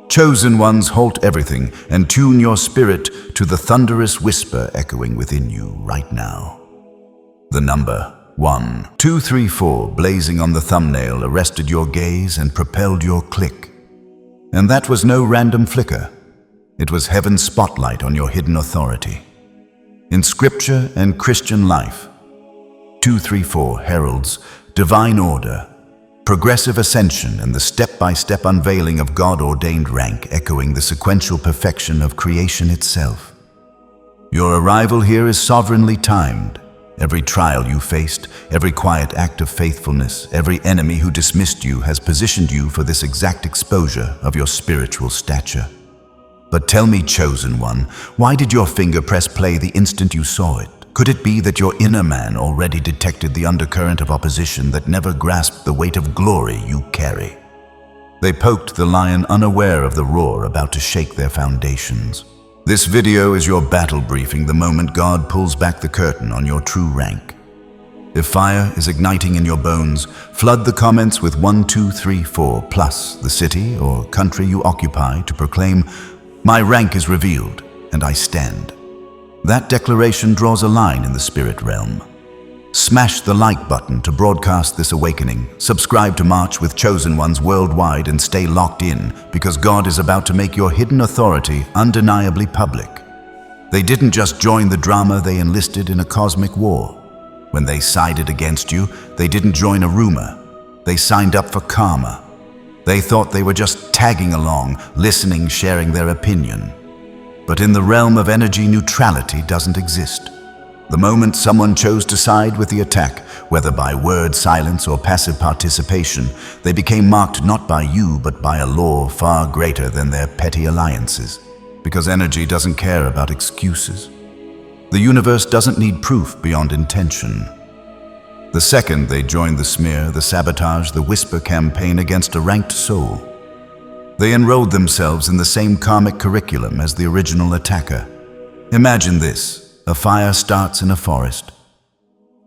Chosen ones, halt everything and tune your spirit to the thunderous whisper echoing within you right now. The number 1, 2, 3, 4 blazing on the thumbnail arrested your gaze and propelled your click. And that was no random flicker. It was heaven's spotlight on your hidden authority. In scripture and Christian life, 2, 3, 4 heralds, divine order, progressive ascension, and the step-by-step unveiling of God-ordained rank echoing the sequential perfection of creation itself. Your arrival here is sovereignly timed. Every trial you faced, every quiet act of faithfulness, every enemy who dismissed you has positioned you for this exact exposure of your spiritual stature. But tell me, chosen one, why did your finger press play the instant you saw it? Could it be that your inner man already detected the undercurrent of opposition that never grasped the weight of glory you carry? They poked the lion unaware of the roar about to shake their foundations. This video is your battle briefing the moment God pulls back the curtain on your true rank. If fire is igniting in your bones, flood the comments with 1, 2, 3, 4 plus the city or country you occupy to proclaim, "My rank is revealed, and I stand." That declaration draws a line in the spirit realm. Smash the like button to broadcast this awakening. Subscribe to March with Chosen Ones worldwide and stay locked in, because God is about to make your hidden authority undeniably public. They didn't just join the drama, they enlisted in a cosmic war. When they sided against you, they didn't join a rumor. They signed up for karma. They thought they were just tagging along, listening, sharing their opinion. But in the realm of energy, neutrality doesn't exist. The moment someone chose to side with the attack, whether by word silence or passive participation, they became marked not by you, but by a law far greater than their petty alliances. Because energy doesn't care about excuses. The universe doesn't need proof beyond intention. The second they joined the smear, the sabotage, the whisper campaign against a ranked soul, they enrolled themselves in the same karmic curriculum as the original attacker. Imagine this. A fire starts in a forest.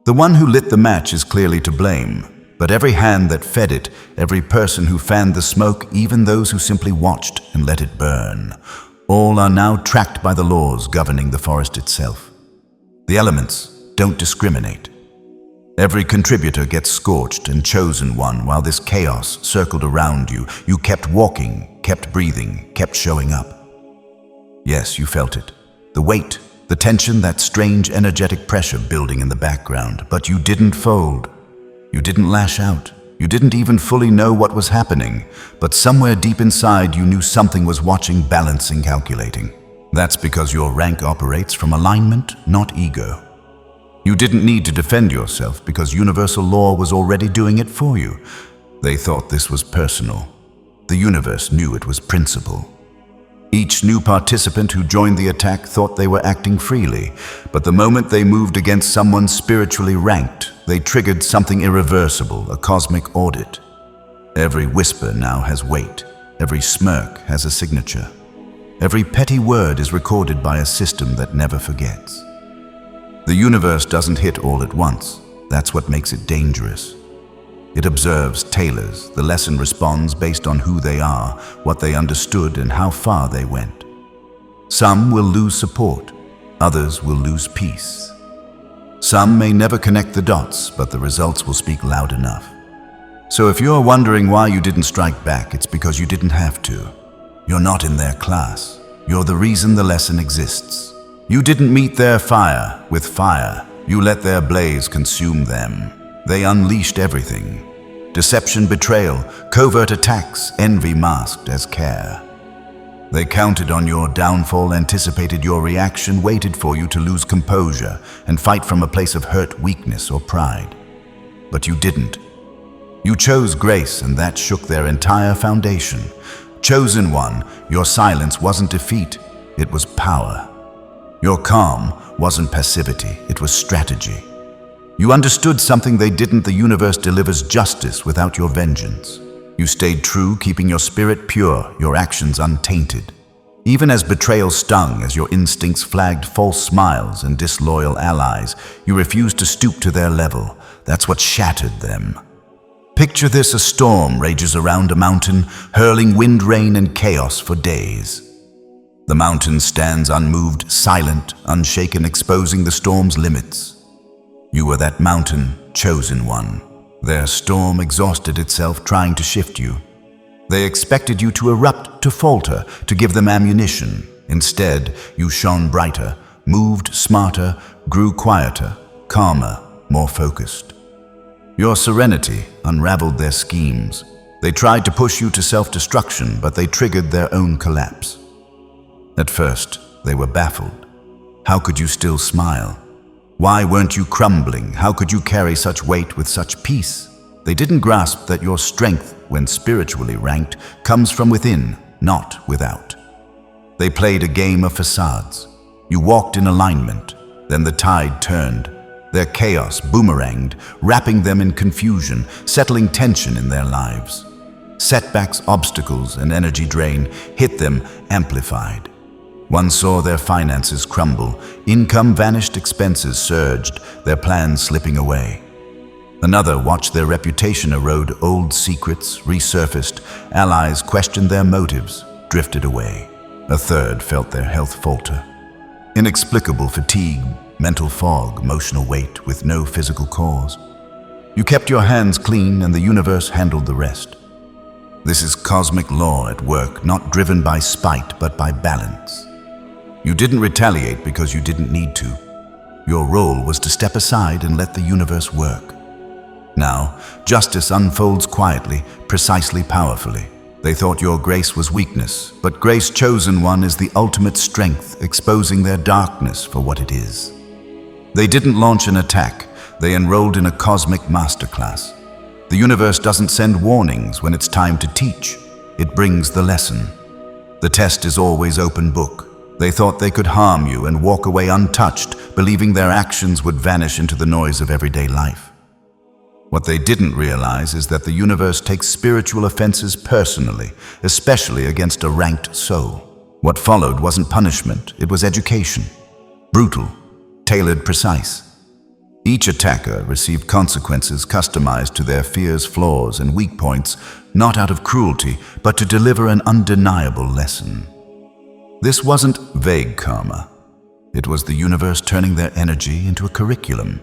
The one who lit the match is clearly to blame, but every hand that fed it, every person who fanned the smoke, even those who simply watched and let it burn, all are now tracked by the laws governing the forest itself. The elements don't discriminate. Every contributor gets scorched and chosen one. While this chaos circled around you, you kept walking, kept breathing, kept showing up. Yes, you felt it. The weight, the tension, that strange energetic pressure building in the background. But you didn't fold. You didn't lash out. You didn't even fully know what was happening. But somewhere deep inside, you knew something was watching, balancing, calculating. That's because your rank operates from alignment, not ego. You didn't need to defend yourself because universal law was already doing it for you. They thought this was personal. The universe knew it was principle. Each new participant who joined the attack thought they were acting freely, but the moment they moved against someone spiritually ranked, they triggered something irreversible, a cosmic audit. Every whisper now has weight. Every smirk has a signature. Every petty word is recorded by a system that never forgets. The universe doesn't hit all at once. That's what makes it dangerous. It observes, tailors. The lesson responds based on who they are, what they understood, and how far they went. Some will lose support. Others will lose peace. Some may never connect the dots, but the results will speak loud enough. So if you're wondering why you didn't strike back, it's because you didn't have to. You're not in their class. You're the reason the lesson exists. You didn't meet their fire with fire. You let their blaze consume them. They unleashed everything. Deception, betrayal, covert attacks, envy masked as care. They counted on your downfall, anticipated your reaction, waited for you to lose composure and fight from a place of hurt, weakness, or pride. But you didn't. You chose grace, and that shook their entire foundation. Chosen one, your silence wasn't defeat, it was power. Your calm wasn't passivity, it was strategy. You understood something they didn't. The universe delivers justice without your vengeance. You stayed true, keeping your spirit pure, your actions untainted. Even as betrayal stung, as your instincts flagged false smiles and disloyal allies, you refused to stoop to their level. That's what shattered them. Picture this: a storm rages around a mountain, hurling wind, rain, and chaos for days. The mountain stands unmoved, silent, unshaken, exposing the storm's limits. You were that mountain, chosen one. Their storm exhausted itself trying to shift you. They expected you to erupt, to falter, to give them ammunition. Instead, you shone brighter, moved smarter, grew quieter, calmer, more focused. Your serenity unraveled their schemes. They tried to push you to self-destruction, but they triggered their own collapse. At first, they were baffled. How could you still smile? Why weren't you crumbling? How could you carry such weight with such peace? They didn't grasp that your strength, when spiritually ranked, comes from within, not without. They played a game of facades. You walked in alignment, then the tide turned. Their chaos boomeranged, wrapping them in confusion, settling tension in their lives. Setbacks, obstacles, and energy drain hit them amplified. One saw their finances crumble, income vanished, expenses surged, their plans slipping away. Another watched their reputation erode, old secrets resurfaced, allies questioned their motives, drifted away. A third felt their health falter. Inexplicable fatigue, mental fog, emotional weight with no physical cause. You kept your hands clean and the universe handled the rest. This is cosmic law at work, not driven by spite but by balance. You didn't retaliate because you didn't need to. Your role was to step aside and let the universe work. Now, justice unfolds quietly, precisely, powerfully. They thought your grace was weakness, but grace chosen one is the ultimate strength, exposing their darkness for what it is. They didn't launch an attack, they enrolled in a cosmic masterclass. The universe doesn't send warnings when it's time to teach, it brings the lesson. The test is always open book. They thought they could harm you and walk away untouched, believing their actions would vanish into the noise of everyday life. What they didn't realize is that the universe takes spiritual offenses personally, especially against a ranked soul. What followed wasn't punishment, it was education. Brutal, tailored, precise. Each attacker received consequences customized to their fears, flaws, and weak points, not out of cruelty, but to deliver an undeniable lesson. This wasn't vague karma. It was the universe turning their energy into a curriculum.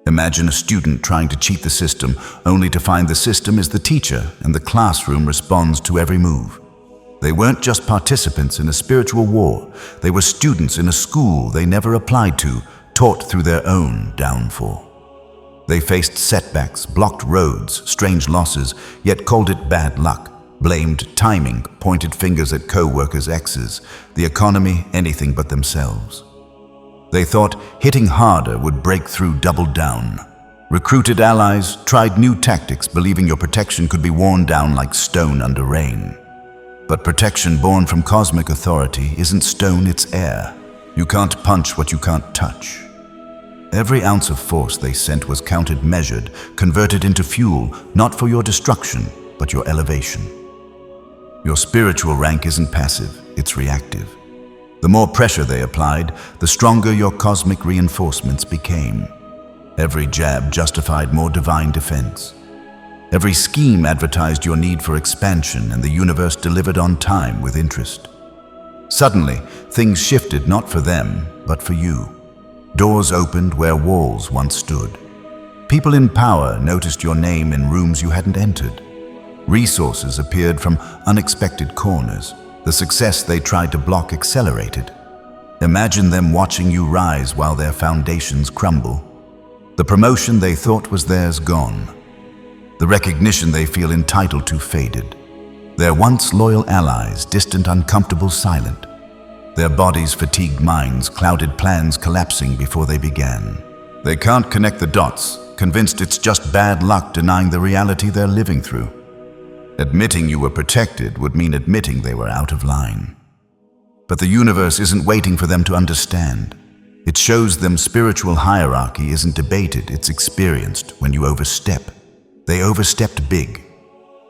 Imagine a student trying to cheat the system, only to find the system is the teacher and the classroom responds to every move. They weren't just participants in a spiritual war. They were students in a school they never applied to, taught through their own downfall. They faced setbacks, blocked roads, strange losses, yet called it bad luck. Blamed timing, pointed fingers at co-workers' exes, the economy, anything but themselves. They thought hitting harder would break through, doubled down. Recruited allies, tried new tactics, believing your protection could be worn down like stone under rain. But protection born from cosmic authority isn't stone, it's air. You can't punch what you can't touch. Every ounce of force they sent was counted, measured, converted into fuel, not for your destruction, but your elevation. Your spiritual rank isn't passive, it's reactive. The more pressure they applied, the stronger your cosmic reinforcements became. Every jab justified more divine defense. Every scheme advertised your need for expansion, and the universe delivered on time with interest. Suddenly, things shifted not for them, but for you. Doors opened where walls once stood. People in power noticed your name in rooms you hadn't entered. Resources appeared from unexpected corners. The success they tried to block accelerated. Imagine them watching you rise while their foundations crumble. The promotion they thought was theirs gone. The recognition they feel entitled to faded. Their once loyal allies, distant, uncomfortable, silent. Their bodies, fatigued minds, clouded plans collapsing before they began. They can't connect the dots, convinced it's just bad luck, denying the reality they're living through. Admitting you were protected would mean admitting they were out of line. But the universe isn't waiting for them to understand. It shows them spiritual hierarchy isn't debated, it's experienced when you overstep. They overstepped big.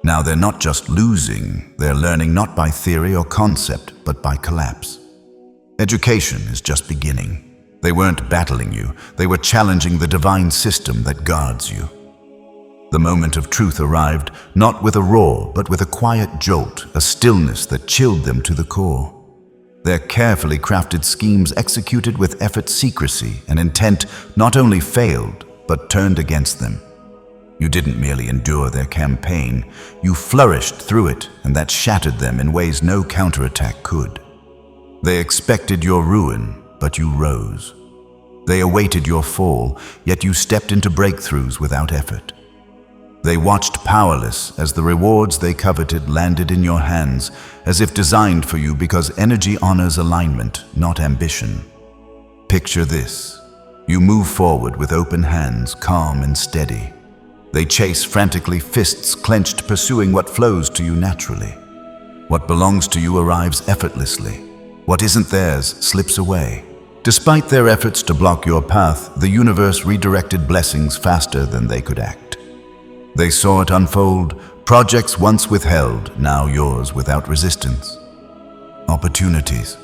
Now they're not just losing, they're learning not by theory or concept, but by collapse. Education is just beginning. They weren't battling you, they were challenging the divine system that guards you. The moment of truth arrived, not with a roar, but with a quiet jolt, a stillness that chilled them to the core. Their carefully crafted schemes executed with effort, secrecy, and intent not only failed, but turned against them. You didn't merely endure their campaign, you flourished through it, and that shattered them in ways no counterattack could. They expected your ruin, but you rose. They awaited your fall, yet you stepped into breakthroughs without effort. They watched powerless as the rewards they coveted landed in your hands, as if designed for you because energy honors alignment, not ambition. Picture this. You move forward with open hands, calm and steady. They chase frantically, fists clenched, pursuing what flows to you naturally. What belongs to you arrives effortlessly. What isn't theirs slips away. Despite their efforts to block your path, the universe redirected blessings faster than they could act. They saw it unfold, projects once withheld, now yours without resistance. Opportunities.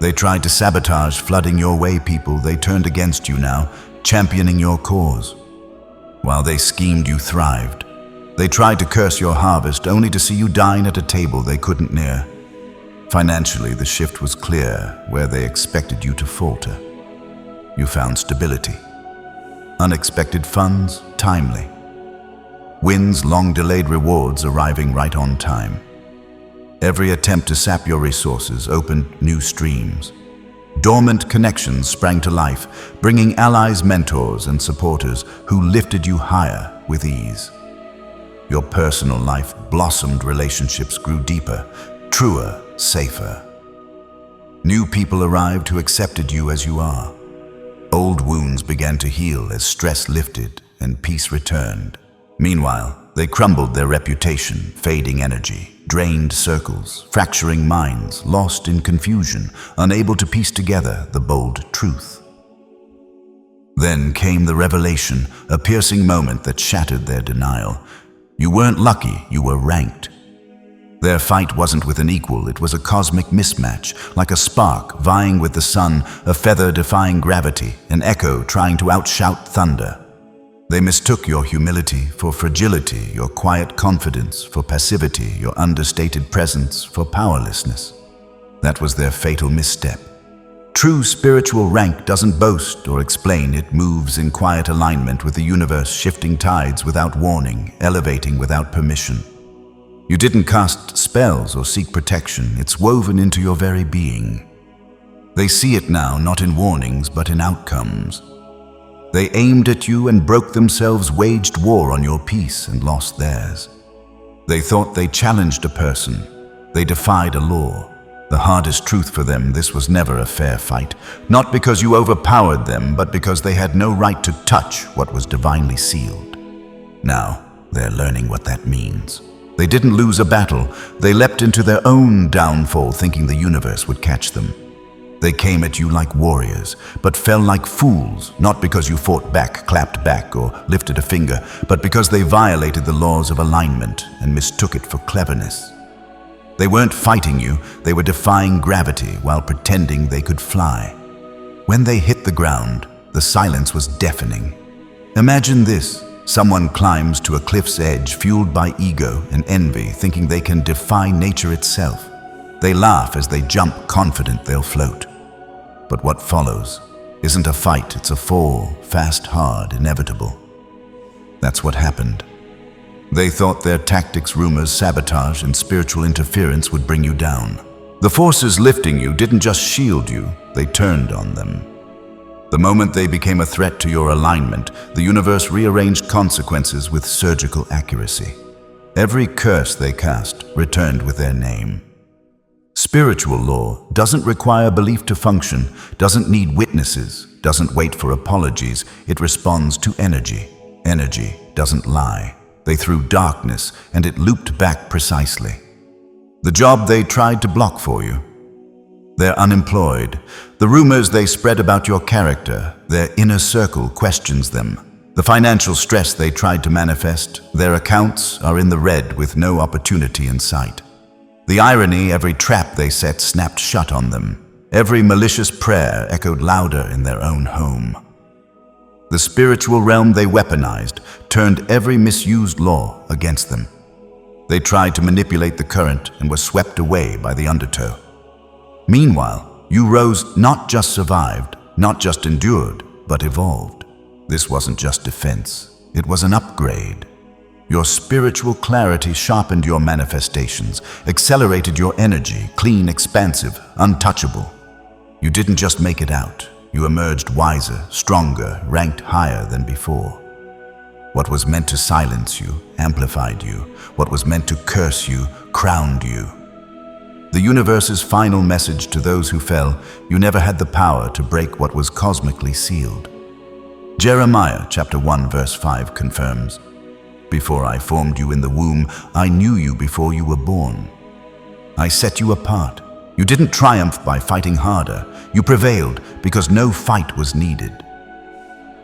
They tried to sabotage, flooding your way people. They turned against you now, championing your cause. While they schemed, you thrived. They tried to curse your harvest, only to see you dine at a table they couldn't near. Financially, the shift was clear, where they expected you to falter. You found stability. Unexpected funds, timely. Wins, long-delayed rewards arriving right on time. Every attempt to sap your resources opened new streams. Dormant connections sprang to life, bringing allies, mentors, and supporters who lifted you higher with ease. Your personal life blossomed, relationships grew deeper, truer, safer. New people arrived who accepted you as you are. Old wounds began to heal as stress lifted and peace returned. Meanwhile, they crumbled their reputation, fading energy, drained circles, fracturing minds, lost in confusion, unable to piece together the bold truth. Then came the revelation, a piercing moment that shattered their denial. You weren't lucky, you were ranked. Their fight wasn't with an equal, it was a cosmic mismatch, like a spark vying with the sun, a feather defying gravity, an echo trying to outshout thunder. They mistook your humility for fragility, your quiet confidence for passivity, your understated presence for powerlessness. That was their fatal misstep. True spiritual rank doesn't boast or explain, it moves in quiet alignment with the universe, shifting tides without warning, elevating without permission. You didn't cast spells or seek protection, it's woven into your very being. They see it now, not in warnings, but in outcomes. They aimed at you and broke themselves, waged war on your peace and lost theirs. They thought they challenged a person. They defied a law. The hardest truth for them, this was never a fair fight. Not because you overpowered them, but because they had no right to touch what was divinely sealed. Now, they're learning what that means. They didn't lose a battle. They leapt into their own downfall, thinking the universe would catch them. They came at you like warriors, but fell like fools, not because you fought back, clapped back, or lifted a finger, but because they violated the laws of alignment and mistook it for cleverness. They weren't fighting you, they were defying gravity while pretending they could fly. When they hit the ground, the silence was deafening. Imagine this, someone climbs to a cliff's edge, fueled by ego and envy, thinking they can defy nature itself. They laugh as they jump, confident they'll float. But what follows isn't a fight, it's a fall, fast, hard, inevitable. That's what happened. They thought their tactics, rumors, sabotage, and spiritual interference would bring you down. The forces lifting you didn't just shield you, they turned on them. The moment they became a threat to your alignment, the universe rearranged consequences with surgical accuracy. Every curse they cast returned with their name. Spiritual law doesn't require belief to function, doesn't need witnesses, doesn't wait for apologies. It responds to energy. Energy doesn't lie. They threw darkness, and it looped back precisely. The job they tried to block for you. They're unemployed. The rumors they spread about your character, their inner circle questions them. The financial stress they tried to manifest, their accounts are in the red with no opportunity in sight. The irony, every trap they set snapped shut on them. Every malicious prayer echoed louder in their own home. The spiritual realm they weaponized turned every misused law against them. They tried to manipulate the current and were swept away by the undertow. Meanwhile, you rose, not just survived, not just endured, but evolved. This wasn't just defense, it was an upgrade. Your spiritual clarity sharpened your manifestations, accelerated your energy, clean, expansive, untouchable. You didn't just make it out, you emerged wiser, stronger, ranked higher than before. What was meant to silence you, amplified you. What was meant to curse you, crowned you. The universe's final message to those who fell: you never had the power to break what was cosmically sealed. Jeremiah chapter 1 verse 5 confirms, "Before I formed you in the womb, I knew you before you were born. I set you apart. You didn't triumph by fighting harder. You prevailed because no fight was needed."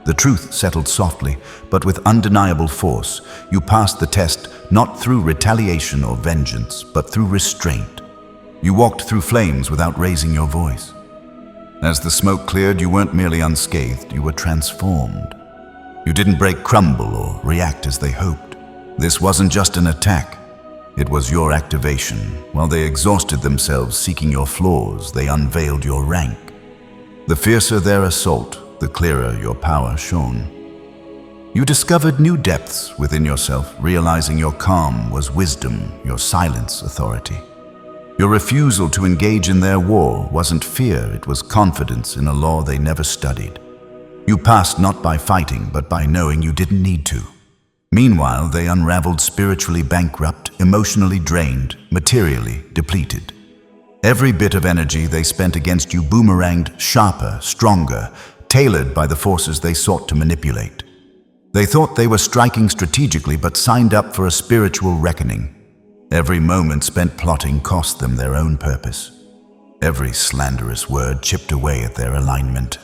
The truth settled softly, but with undeniable force. You passed the test not through retaliation or vengeance, but through restraint. You walked through flames without raising your voice. As the smoke cleared, you weren't merely unscathed, you were transformed. You didn't break, crumble, or react as they hoped. This wasn't just an attack. It was your activation. While they exhausted themselves seeking your flaws, they unveiled your rank. The fiercer their assault, the clearer your power shone. You discovered new depths within yourself, realizing your calm was wisdom, your silence authority. Your refusal to engage in their war wasn't fear, it was confidence in a law they never studied. You passed not by fighting, but by knowing you didn't need to. Meanwhile, they unraveled spiritually bankrupt, emotionally drained, materially depleted. Every bit of energy they spent against you boomeranged sharper, stronger, tailored by the forces they sought to manipulate. They thought they were striking strategically, but signed up for a spiritual reckoning. Every moment spent plotting cost them their own purpose. Every slanderous word chipped away at their alignment.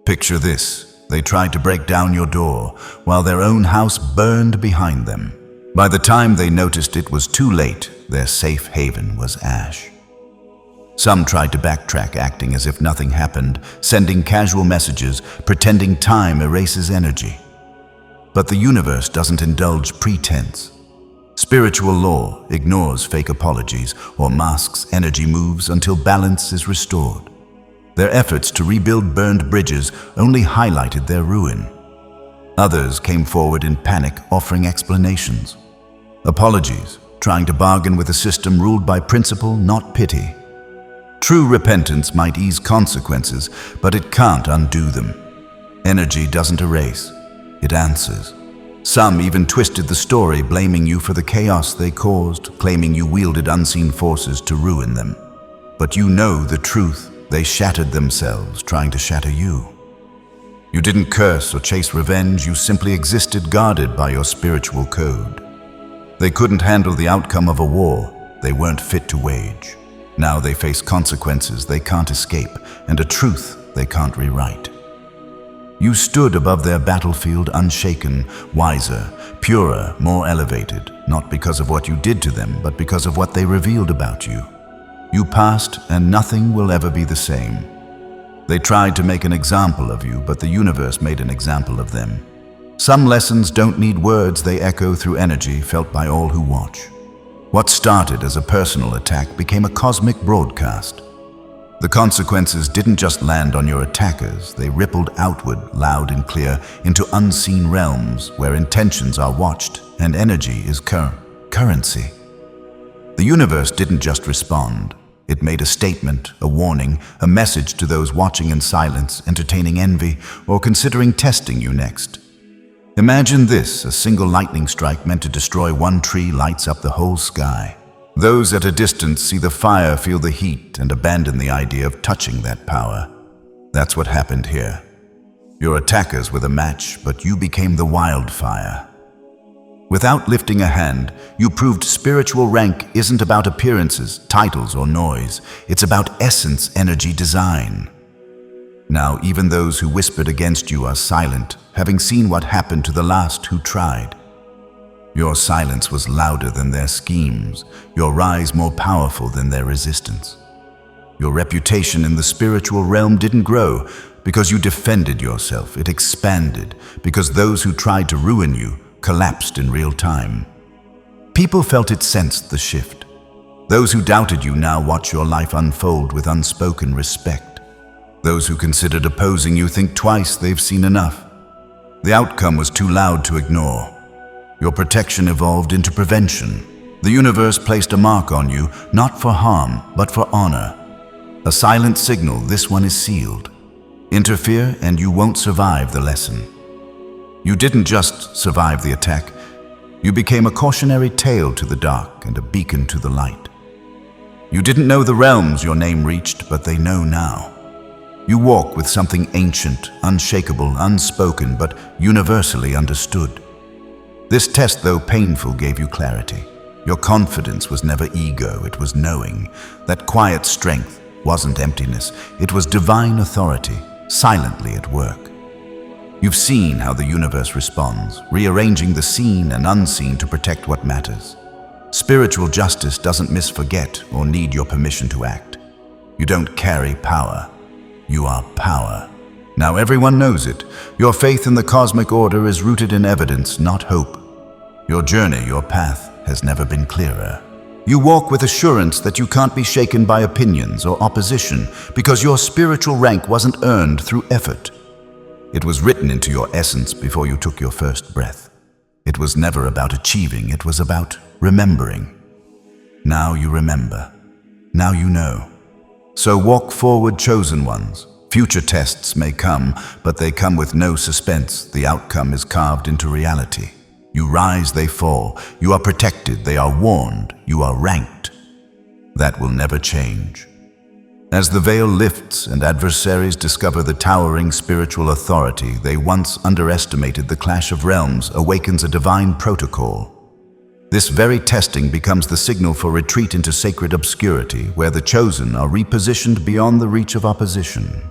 Picture this: they tried to break down your door, while their own house burned behind them. By the time they noticed it was too late, their safe haven was ash. Some tried to backtrack, acting as if nothing happened, sending casual messages, pretending time erases energy. But the universe doesn't indulge pretense. Spiritual law ignores fake apologies or masks energy moves until balance is restored. Their efforts to rebuild burned bridges only highlighted their ruin. Others came forward in panic, offering explanations. Apologies, trying to bargain with a system ruled by principle, not pity. True repentance might ease consequences, but it can't undo them. Energy doesn't erase, it answers. Some even twisted the story, blaming you for the chaos they caused, claiming you wielded unseen forces to ruin them. But you know the truth. They shattered themselves, trying to shatter you. You didn't curse or chase revenge, you simply existed guarded by your spiritual code. They couldn't handle the outcome of a war they weren't fit to wage. Now they face consequences they can't escape, and a truth they can't rewrite. You stood above their battlefield unshaken, wiser, purer, more elevated, not because of what you did to them, but because of what they revealed about you. You passed, and nothing will ever be the same. They tried to make an example of you, but the universe made an example of them. Some lessons don't need words, they echo through energy felt by all who watch. What started as a personal attack became a cosmic broadcast. The consequences didn't just land on your attackers, they rippled outward, loud and clear, into unseen realms where intentions are watched and energy is currency. The universe didn't just respond. It made a statement, a warning, a message to those watching in silence, entertaining envy, or considering testing you next. Imagine this: a single lightning strike meant to destroy one tree lights up the whole sky. Those at a distance see the fire, feel the heat, and abandon the idea of touching that power. That's what happened here. Your attackers were the match, but you became the wildfire. Without lifting a hand, you proved spiritual rank isn't about appearances, titles, or noise. It's about essence, energy, design. Now, even those who whispered against you are silent, having seen what happened to the last who tried. Your silence was louder than their schemes, your rise more powerful than their resistance. Your reputation in the spiritual realm didn't grow because you defended yourself. It expanded because those who tried to ruin you collapsed in real time. People felt it, sensed the shift. Those who doubted you now watch your life unfold with unspoken respect. Those who considered opposing you think twice. They've seen enough. The outcome was too loud to ignore. Your protection evolved into prevention. The universe placed a mark on you, not for harm, but for honor. A silent signal: this one is sealed. Interfere and you won't survive the lesson. You didn't just survive the attack. You became a cautionary tale to the dark and a beacon to the light. You didn't know the realms your name reached, but they know now. You walk with something ancient, unshakable, unspoken, but universally understood. This test, though painful, gave you clarity. Your confidence was never ego, it was knowing. That quiet strength wasn't emptiness, it was divine authority, silently at work. You've seen how the universe responds, rearranging the seen and unseen to protect what matters. Spiritual justice doesn't miss, forget, or need your permission to act. You don't carry power. You are power. Now everyone knows it. Your faith in the cosmic order is rooted in evidence, not hope. Your journey, your path, has never been clearer. You walk with assurance that you can't be shaken by opinions or opposition because your spiritual rank wasn't earned through effort. It was written into your essence before you took your first breath. It was never about achieving, it was about remembering. Now you remember. Now you know. So walk forward, chosen ones. Future tests may come, but they come with no suspense. The outcome is carved into reality. You rise, they fall. You are protected, they are warned. You are ranked. That will never change. As the veil lifts and adversaries discover the towering spiritual authority they once underestimated, the clash of realms awakens a divine protocol. This very testing becomes the signal for retreat into sacred obscurity, where the chosen are repositioned beyond the reach of opposition.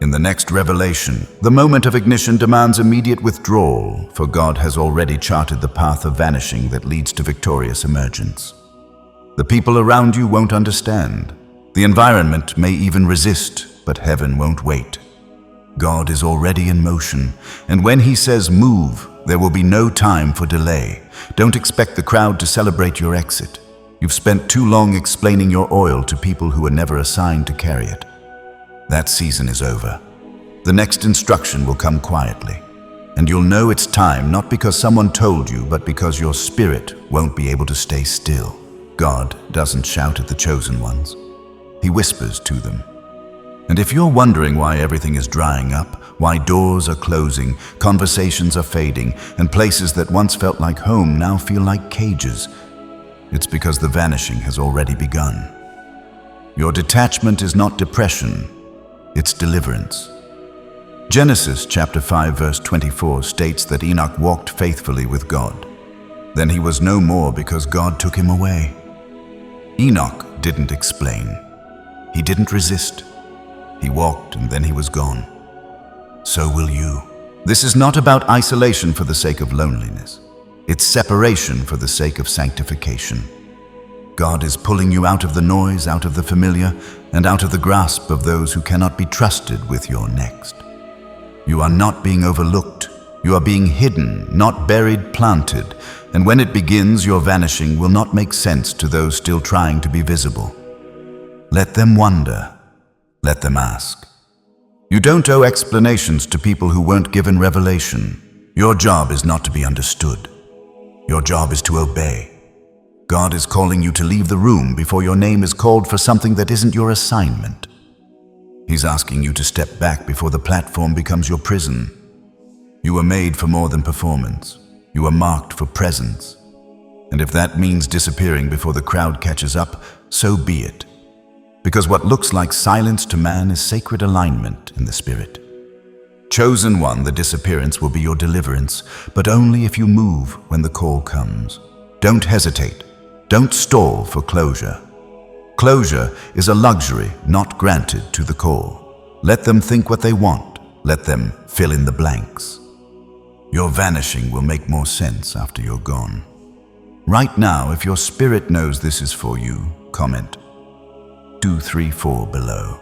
In the next revelation, the moment of ignition demands immediate withdrawal, for God has already charted the path of vanishing that leads to victorious emergence. The people around you won't understand. The environment may even resist, but heaven won't wait. God is already in motion, and when He says move, there will be no time for delay. Don't expect the crowd to celebrate your exit. You've spent too long explaining your oil to people who were never assigned to carry it. That season is over. The next instruction will come quietly, and you'll know it's time, not because someone told you, but because your spirit won't be able to stay still. God doesn't shout at the chosen ones. He whispers to them. And if you're wondering why everything is drying up, why doors are closing, conversations are fading, and places that once felt like home now feel like cages, it's because the vanishing has already begun. Your detachment is not depression, it's deliverance. Genesis chapter 5 verse 24 states that Enoch walked faithfully with God. Then he was no more because God took him away. Enoch didn't explain. He didn't resist. He walked and then he was gone. So will you. This is not about isolation for the sake of loneliness. It's separation for the sake of sanctification. God is pulling you out of the noise, out of the familiar, and out of the grasp of those who cannot be trusted with your next. You are not being overlooked. You are being hidden, not buried, planted. And when it begins, your vanishing will not make sense to those still trying to be visible. Let them wonder. Let them ask. You don't owe explanations to people who weren't given revelation. Your job is not to be understood. Your job is to obey. God is calling you to leave the room before your name is called for something that isn't your assignment. He's asking you to step back before the platform becomes your prison. You were made for more than performance. You were marked for presence. And if that means disappearing before the crowd catches up, so be it. Because what looks like silence to man is sacred alignment in the spirit. Chosen one, the disappearance will be your deliverance, but only if you move when the call comes. Don't hesitate. Don't stall for closure. Closure is a luxury not granted to the call. Let them think what they want. Let them fill in the blanks. Your vanishing will make more sense after you're gone. Right now, if your spirit knows this is for you, comment. 234 below.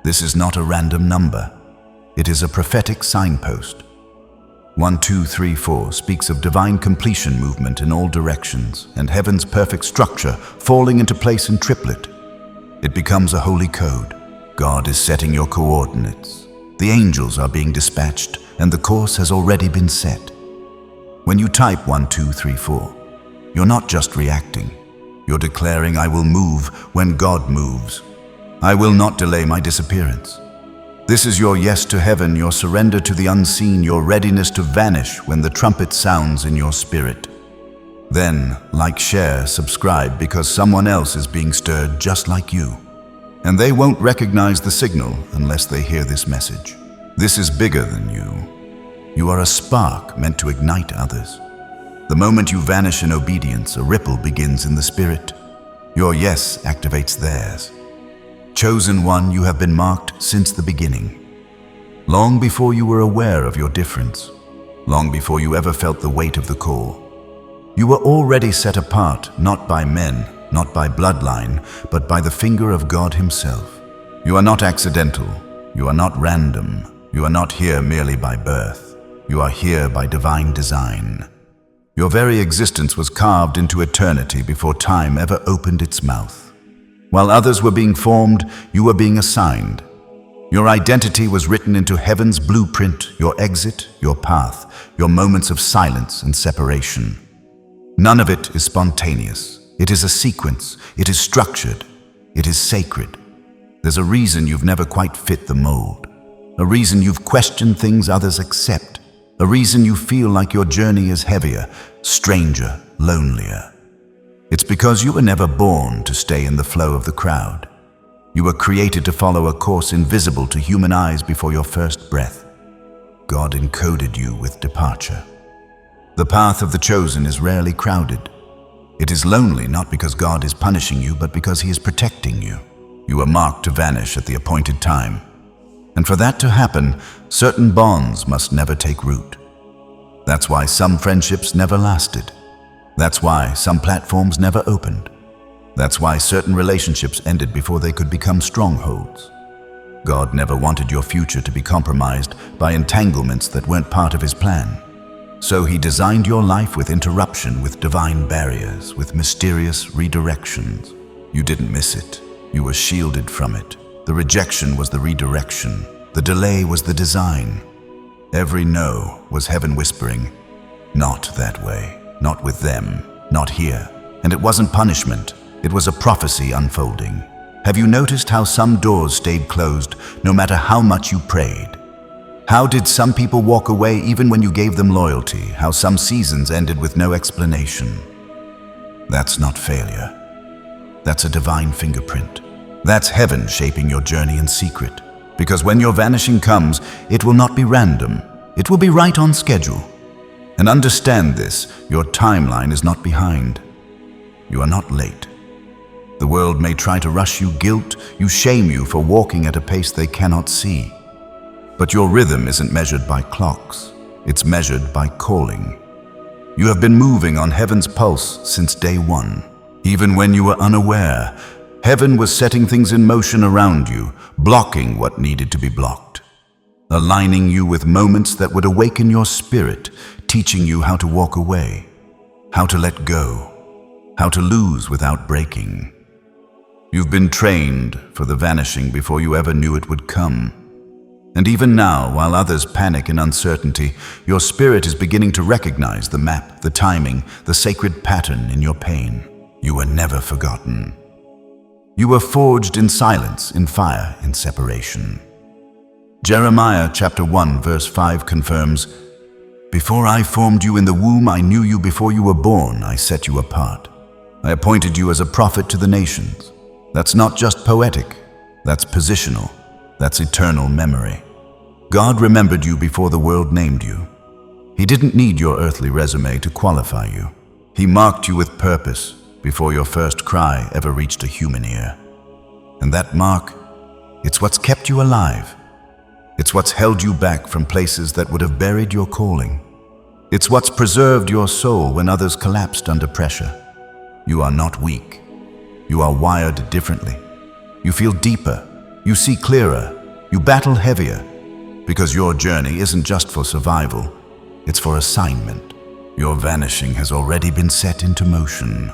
This is not a random number. It is a prophetic signpost. 1234 speaks of divine completion movement in all directions and heaven's perfect structure falling into place in triplet. It becomes a holy code. God is setting your coordinates. The angels are being dispatched and the course has already been set. When you type 1234, you're not just reacting. You're declaring, I will move when God moves. I will not delay my disappearance. This is your yes to heaven, your surrender to the unseen, your readiness to vanish when the trumpet sounds in your spirit. Then, like, share, subscribe, because someone else is being stirred just like you. And they won't recognize the signal unless they hear this message. This is bigger than you. You are a spark meant to ignite others. The moment you vanish in obedience, a ripple begins in the spirit. Your yes activates theirs. Chosen one, you have been marked since the beginning. Long before you were aware of your difference, long before you ever felt the weight of the call, you were already set apart, not by men, not by bloodline, but by the finger of God Himself. You are not accidental. You are not random. You are not here merely by birth. You are here by divine design. Your very existence was carved into eternity before time ever opened its mouth. While others were being formed, you were being assigned. Your identity was written into heaven's blueprint, your exit, your path, your moments of silence and separation. None of it is spontaneous. It is a sequence. It is structured. It is sacred. There's a reason you've never quite fit the mold. A reason you've questioned things others accept. A reason you feel like your journey is heavier, stranger, lonelier. It's because you were never born to stay in the flow of the crowd. You were created to follow a course invisible to human eyes before your first breath. God encoded you with departure. The path of the chosen is rarely crowded. It is lonely not because God is punishing you, but because He is protecting you. You are marked to vanish at the appointed time. And for that to happen, certain bonds must never take root. That's why some friendships never lasted. That's why some platforms never opened. That's why certain relationships ended before they could become strongholds. God never wanted your future to be compromised by entanglements that weren't part of His plan. So He designed your life with interruption, with divine barriers, with mysterious redirections. You didn't miss it. You were shielded from it. The rejection was the redirection. The delay was the design. Every no was heaven whispering, not that way. Not with them, not here. And it wasn't punishment, it was a prophecy unfolding. Have you noticed how some doors stayed closed no matter how much you prayed? How did some people walk away even when you gave them loyalty? How some seasons ended with no explanation? That's not failure. That's a divine fingerprint. That's heaven shaping your journey in secret. Because when your vanishing comes, it will not be random. It will be right on schedule. And understand this, your timeline is not behind. You are not late. The world may try to rush you, guilt you, shame you for walking at a pace they cannot see. But your rhythm isn't measured by clocks. It's measured by calling. You have been moving on heaven's pulse since day one. Even when you were unaware, heaven was setting things in motion around you, blocking what needed to be blocked. Aligning you with moments that would awaken your spirit, teaching you how to walk away, how to let go, how to lose without breaking. You've been trained for the vanishing before you ever knew it would come. And even now, while others panic in uncertainty, your spirit is beginning to recognize the map, the timing, the sacred pattern in your pain. You were never forgotten. You were forged in silence, in fire, in separation. Jeremiah chapter 1 verse 5 confirms, "Before I formed you in the womb, I knew you. Before you were born, I set you apart. I appointed you as a prophet to the nations." That's not just poetic. That's positional. That's eternal memory. God remembered you before the world named you. He didn't need your earthly resume to qualify you. He marked you with purpose before your first cry ever reached a human ear. And that mark, it's what's kept you alive. It's what's held you back from places that would have buried your calling. It's what's preserved your soul when others collapsed under pressure. You are not weak. You are wired differently. You feel deeper. You see clearer. You battle heavier. Because your journey isn't just for survival, it's for assignment. Your vanishing has already been set into motion.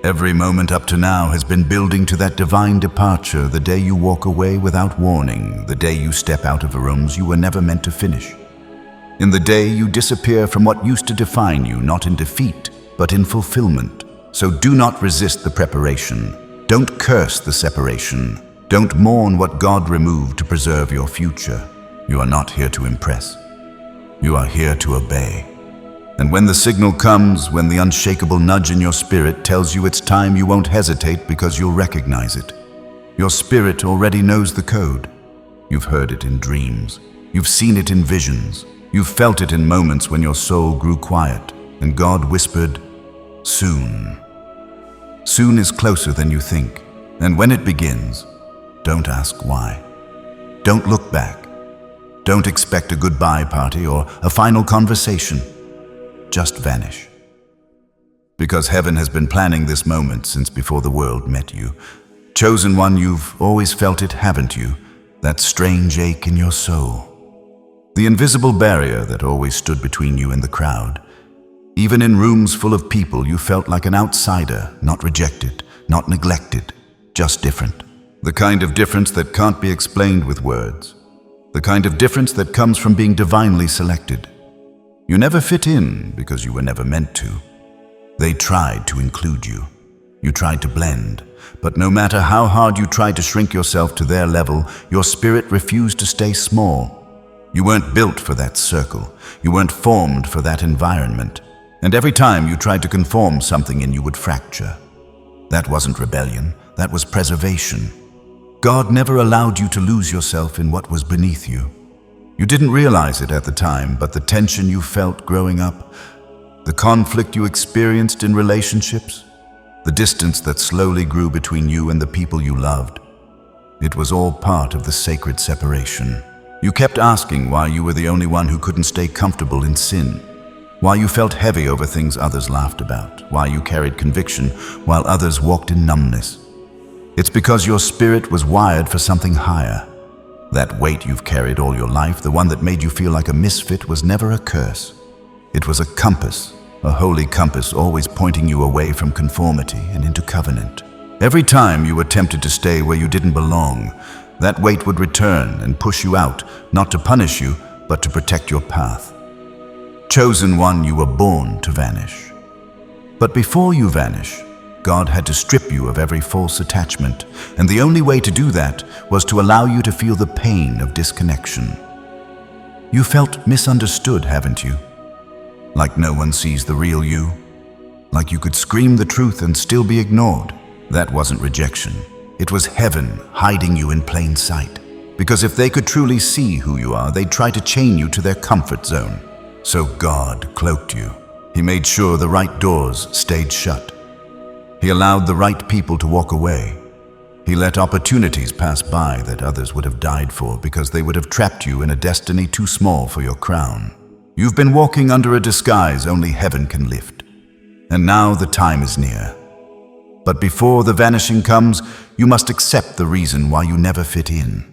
Every moment up to now has been building to that divine departure, the day you walk away without warning, the day you step out of rooms you were never meant to finish. In the day you disappear from what used to define you, not in defeat, but in fulfillment. So do not resist the preparation. Don't curse the separation. Don't mourn what God removed to preserve your future. You are not here to impress. You are here to obey. And when the signal comes, when the unshakable nudge in your spirit tells you it's time, you won't hesitate because you'll recognize it. Your spirit already knows the code. You've heard it in dreams. You've seen it in visions. You've felt it in moments when your soul grew quiet and God whispered, "Soon." Soon is closer than you think. And when it begins, don't ask why. Don't look back. Don't expect a goodbye party or a final conversation. Just vanish. Because heaven has been planning this moment since before the world met you. Chosen one, you've always felt it, haven't you? That strange ache in your soul. The invisible barrier that always stood between you and the crowd. Even in rooms full of people, you felt like an outsider, not rejected, not neglected, just different. The kind of difference that can't be explained with words. The kind of difference that comes from being divinely selected. You never fit in because you were never meant to. They tried to include you. You tried to blend. But no matter how hard you tried to shrink yourself to their level, your spirit refused to stay small. You weren't built for that circle. You weren't formed for that environment. And every time you tried to conform, something in you would fracture. That wasn't rebellion. That was preservation. God never allowed you to lose yourself in what was beneath you. You didn't realize it at the time, but the tension you felt growing up, the conflict you experienced in relationships, the distance that slowly grew between you and the people you loved, it was all part of the sacred separation. You kept asking why you were the only one who couldn't stay comfortable in sin, why you felt heavy over things others laughed about, why you carried conviction while others walked in numbness. It's because your spirit was wired for something higher. That weight you've carried all your life, the one that made you feel like a misfit, was never a curse. It was a compass, a holy compass always pointing you away from conformity and into covenant. Every time you were tempted to stay where you didn't belong, that weight would return and push you out, not to punish you, but to protect your path. Chosen one, you were born to vanish. But before you vanish, God had to strip you of every false attachment, and the only way to do that was to allow you to feel the pain of disconnection. You felt misunderstood, haven't you? Like no one sees the real you? Like you could scream the truth and still be ignored? That wasn't rejection. It was heaven hiding you in plain sight. Because if they could truly see who you are, they'd try to chain you to their comfort zone. So God cloaked you. He made sure the right doors stayed shut. He allowed the right people to walk away. He let opportunities pass by that others would have died for because they would have trapped you in a destiny too small for your crown. You've been walking under a disguise only heaven can lift. And now the time is near. But before the vanishing comes, you must accept the reason why you never fit in.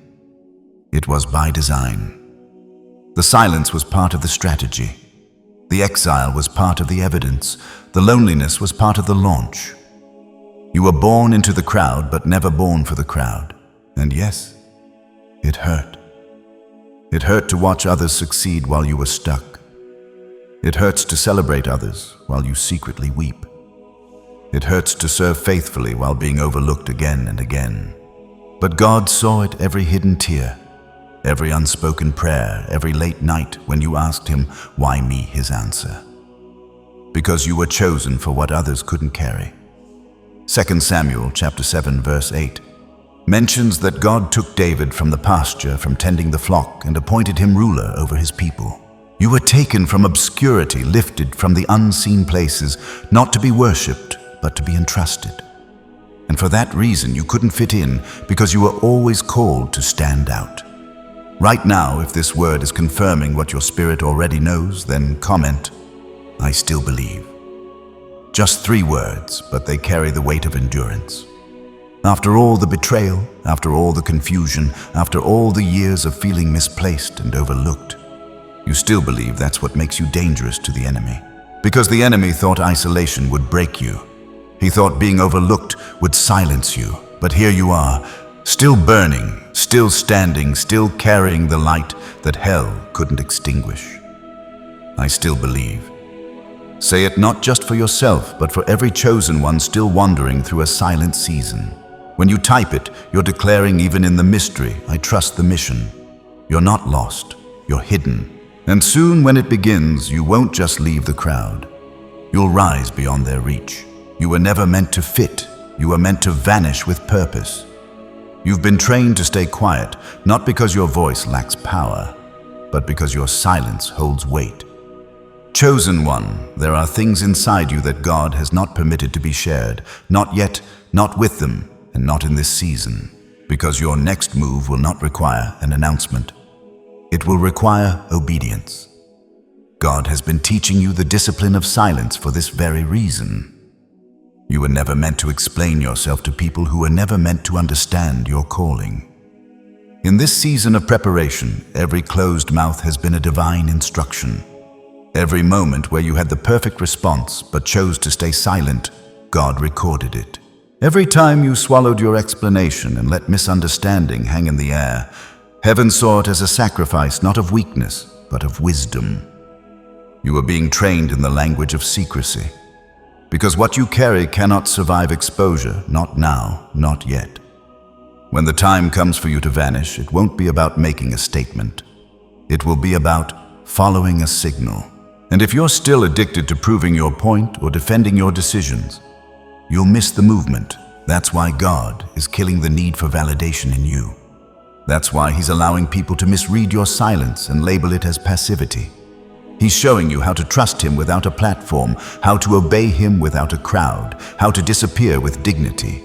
It was by design. The silence was part of the strategy. The exile was part of the evidence. The loneliness was part of the launch. You were born into the crowd, but never born for the crowd. And yes, it hurt. It hurt to watch others succeed while you were stuck. It hurts to celebrate others while you secretly weep. It hurts to serve faithfully while being overlooked again and again. But God saw it, every hidden tear, every unspoken prayer, every late night when you asked him, "Why me?" His answer. Because you were chosen for what others couldn't carry. 2 Samuel chapter 7 verse 8 mentions that God took David from the pasture, from tending the flock, and appointed him ruler over his people. You were taken from obscurity, lifted from the unseen places, not to be worshipped, but to be entrusted. And for that reason, you couldn't fit in, because you were always called to stand out. Right now, if this word is confirming what your spirit already knows, then comment, "I still believe." Just 3 words, but they carry the weight of endurance. After all the betrayal, after all the confusion, after all the years of feeling misplaced and overlooked, you still believe that's what makes you dangerous to the enemy. Because the enemy thought isolation would break you. He thought being overlooked would silence you. But here you are, still burning, still standing, still carrying the light that hell couldn't extinguish. I still believe. Say it not just for yourself, but for every chosen one still wandering through a silent season. When you type it, you're declaring even in the mystery, I trust the mission. You're not lost, you're hidden. And soon when it begins, you won't just leave the crowd. You'll rise beyond their reach. You were never meant to fit. You were meant to vanish with purpose. You've been trained to stay quiet, not because your voice lacks power, but because your silence holds weight. Chosen one, there are things inside you that God has not permitted to be shared, not yet, not with them, and not in this season, because your next move will not require an announcement. It will require obedience. God has been teaching you the discipline of silence for this very reason. You were never meant to explain yourself to people who were never meant to understand your calling. In this season of preparation, every closed mouth has been a divine instruction. Every moment where you had the perfect response but chose to stay silent, God recorded it. Every time you swallowed your explanation and let misunderstanding hang in the air, heaven saw it as a sacrifice not of weakness, but of wisdom. You were being trained in the language of secrecy. Because what you carry cannot survive exposure, not now, not yet. When the time comes for you to vanish, it won't be about making a statement. It will be about following a signal. And if you're still addicted to proving your point or defending your decisions, you'll miss the movement. That's why God is killing the need for validation in you. That's why He's allowing people to misread your silence and label it as passivity. He's showing you how to trust Him without a platform, how to obey Him without a crowd, how to disappear with dignity.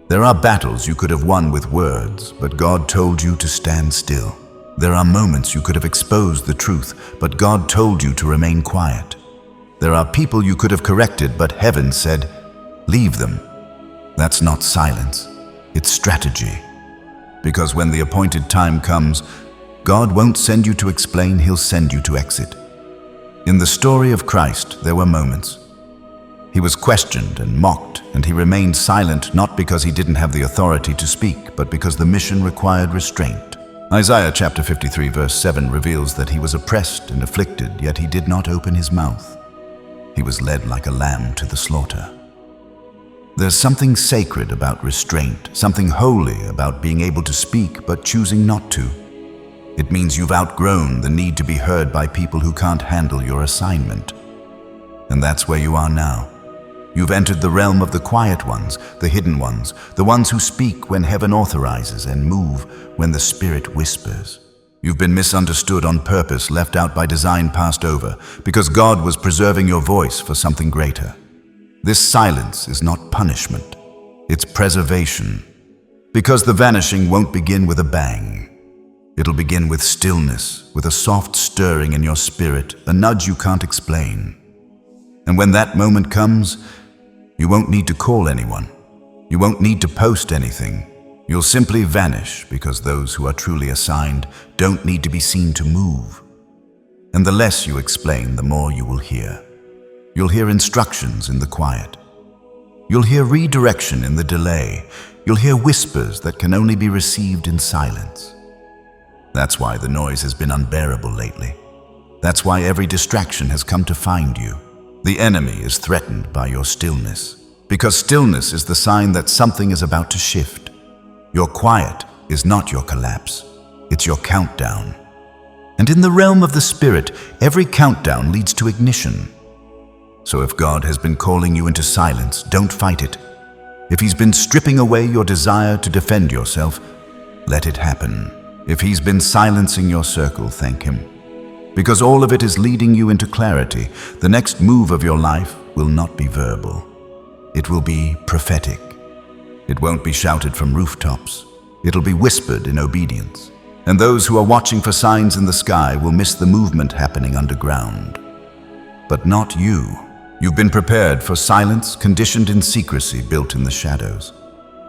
There are battles you could have won with words, but God told you to stand still. There are moments you could have exposed the truth, but God told you to remain quiet. There are people you could have corrected, but heaven said, leave them. That's not silence, it's strategy. Because when the appointed time comes, God won't send you to explain, He'll send you to exit. In the story of Christ, there were moments. He was questioned and mocked, and He remained silent not because He didn't have the authority to speak, but because the mission required restraint. Isaiah chapter 53 verse 7 reveals that He was oppressed and afflicted, yet He did not open His mouth. He was led like a lamb to the slaughter. There's something sacred about restraint, something holy about being able to speak but choosing not to. It means you've outgrown the need to be heard by people who can't handle your assignment. And that's where you are now. You've entered the realm of the quiet ones, the hidden ones, the ones who speak when heaven authorizes and move when the Spirit whispers. You've been misunderstood on purpose, left out by design, passed over, because God was preserving your voice for something greater. This silence is not punishment, it's preservation. Because the vanishing won't begin with a bang. It'll begin with stillness, with a soft stirring in your spirit, a nudge you can't explain. And when that moment comes, you won't need to call anyone. You won't need to post anything. You'll simply vanish because those who are truly assigned don't need to be seen to move. And the less you explain, the more you will hear. You'll hear instructions in the quiet. You'll hear redirection in the delay. You'll hear whispers that can only be received in silence. That's why the noise has been unbearable lately. That's why every distraction has come to find you. The enemy is threatened by your stillness, because stillness is the sign that something is about to shift. Your quiet is not your collapse, it's your countdown. And in the realm of the Spirit, every countdown leads to ignition. So if God has been calling you into silence, don't fight it. If He's been stripping away your desire to defend yourself, let it happen. If He's been silencing your circle, thank Him. Because all of it is leading you into clarity. The next move of your life will not be verbal. It will be prophetic. It won't be shouted from rooftops. It'll be whispered in obedience. And those who are watching for signs in the sky will miss the movement happening underground. But not you. You've been prepared for silence, conditioned in secrecy, built in the shadows.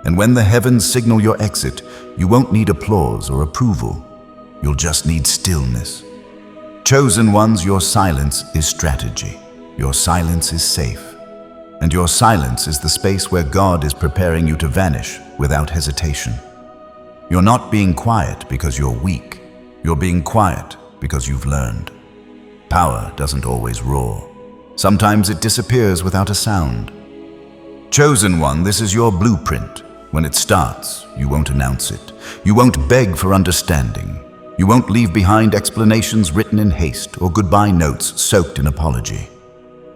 And when the heavens signal your exit, you won't need applause or approval. You'll just need stillness. Chosen ones, your silence is strategy. Your silence is safe. And your silence is the space where God is preparing you to vanish without hesitation. You're not being quiet because you're weak. You're being quiet because you've learned. Power doesn't always roar. Sometimes it disappears without a sound. Chosen one, this is your blueprint. When it starts, you won't announce it. You won't beg for understanding. You won't leave behind explanations written in haste or goodbye notes soaked in apology.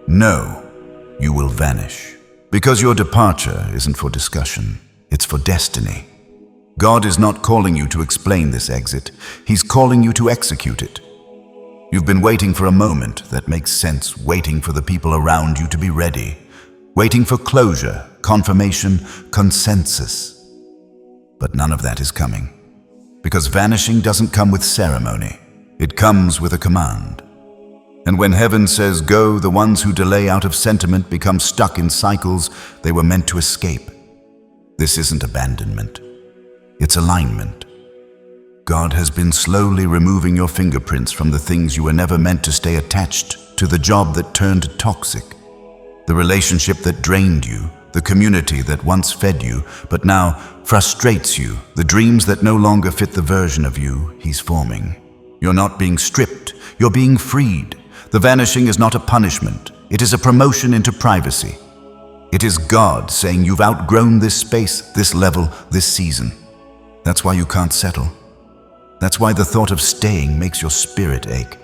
No, you will vanish. Because your departure isn't for discussion, it's for destiny. God is not calling you to explain this exit. He's calling you to execute it. You've been waiting for a moment that makes sense, waiting for the people around you to be ready, waiting for closure, confirmation, consensus. But none of that is coming. Because vanishing doesn't come with ceremony. It comes with a command. And when heaven says go, the ones who delay out of sentiment become stuck in cycles they were meant to escape. This isn't abandonment. It's alignment. God has been slowly removing your fingerprints from the things you were never meant to stay attached to, the job that turned toxic, the relationship that drained you, the community that once fed you, but now frustrates you, the dreams that no longer fit the version of you he's forming. You're not being stripped, you're being freed. The vanishing is not a punishment, it is a promotion into privacy. It is God saying you've outgrown this space, this level, this season. That's why you can't settle. That's why the thought of staying makes your spirit ache.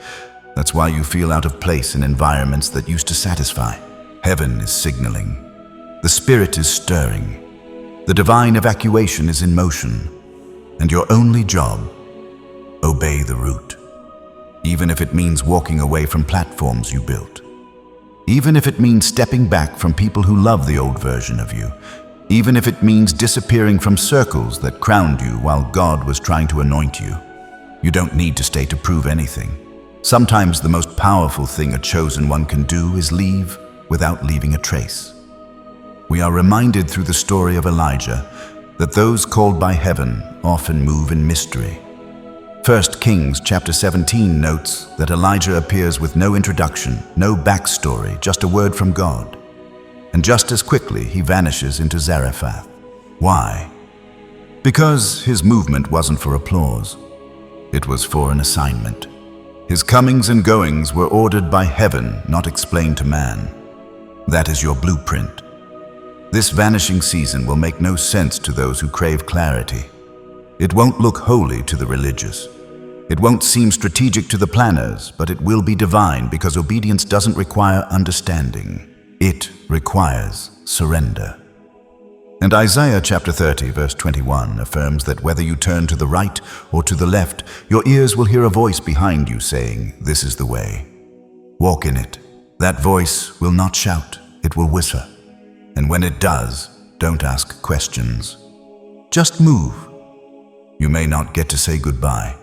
That's why you feel out of place in environments that used to satisfy. Heaven is signaling. The spirit is stirring. The divine evacuation is in motion. And your only job, obey the route. Even if it means walking away from platforms you built. Even if it means stepping back from people who love the old version of you. Even if it means disappearing from circles that crowned you while God was trying to anoint you. You don't need to stay to prove anything. Sometimes the most powerful thing a chosen one can do is leave without leaving a trace. We are reminded through the story of Elijah that those called by heaven often move in mystery. 1 Kings chapter 17 notes that Elijah appears with no introduction, no backstory, just a word from God. And just as quickly he vanishes into Zarephath. Why? Because his movement wasn't for applause. It was for an assignment. His comings and goings were ordered by heaven, not explained to man. That is your blueprint. This vanishing season will make no sense to those who crave clarity. It won't look holy to the religious. It won't seem strategic to the planners, but it will be divine because obedience doesn't require understanding. It requires surrender. And Isaiah chapter 30 verse 21 affirms that whether you turn to the right or to the left, your ears will hear a voice behind you saying, "This is the way. Walk in it." That voice will not shout, it will whisper. And when it does, don't ask questions. Just move. You may not get to say goodbye.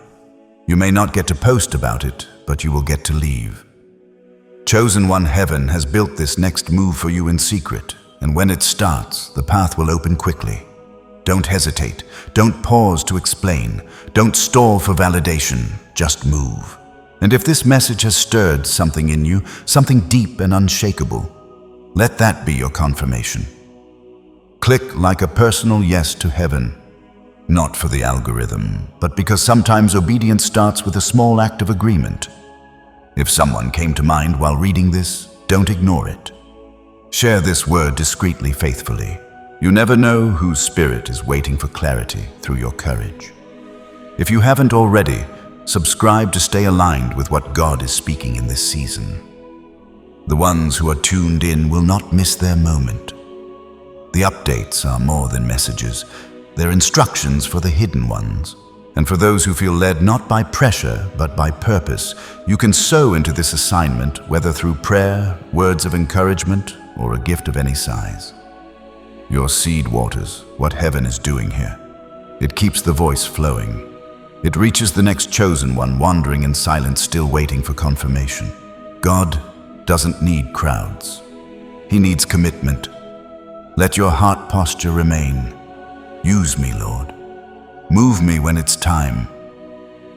You may not get to post about it, but you will get to leave. Chosen one, heaven has built this next move for you in secret, and when it starts, the path will open quickly. Don't hesitate. Don't pause to explain. Don't stall for validation. Just move. And if this message has stirred something in you, something deep and unshakable, let that be your confirmation. Click like a personal yes to heaven. Not for the algorithm, but because sometimes obedience starts with a small act of agreement. If someone came to mind while reading this, don't ignore it. Share this word discreetly, faithfully. You never know whose spirit is waiting for clarity through your courage. If you haven't already, subscribe to stay aligned with what God is speaking in this season. The ones who are tuned in will not miss their moment. The updates are more than messages. They're instructions for the hidden ones. And for those who feel led not by pressure, but by purpose, you can sow into this assignment, whether through prayer, words of encouragement, or a gift of any size. Your seed waters what heaven is doing here. It keeps the voice flowing. It reaches the next chosen one, wandering in silence, still waiting for confirmation. God doesn't need crowds. He needs commitment. Let your heart posture remain. Use me, Lord. Move me when it's time.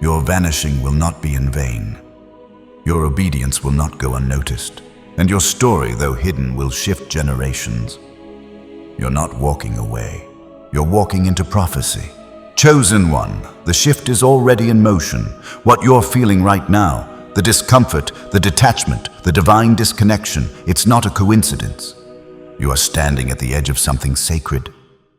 Your vanishing will not be in vain. Your obedience will not go unnoticed, and your story, though hidden, will shift generations. You're not walking away. You're walking into prophecy. Chosen one, the shift is already in motion. What you're feeling right now, the discomfort, the detachment, the divine disconnection, it's not a coincidence. You are standing at the edge of something sacred.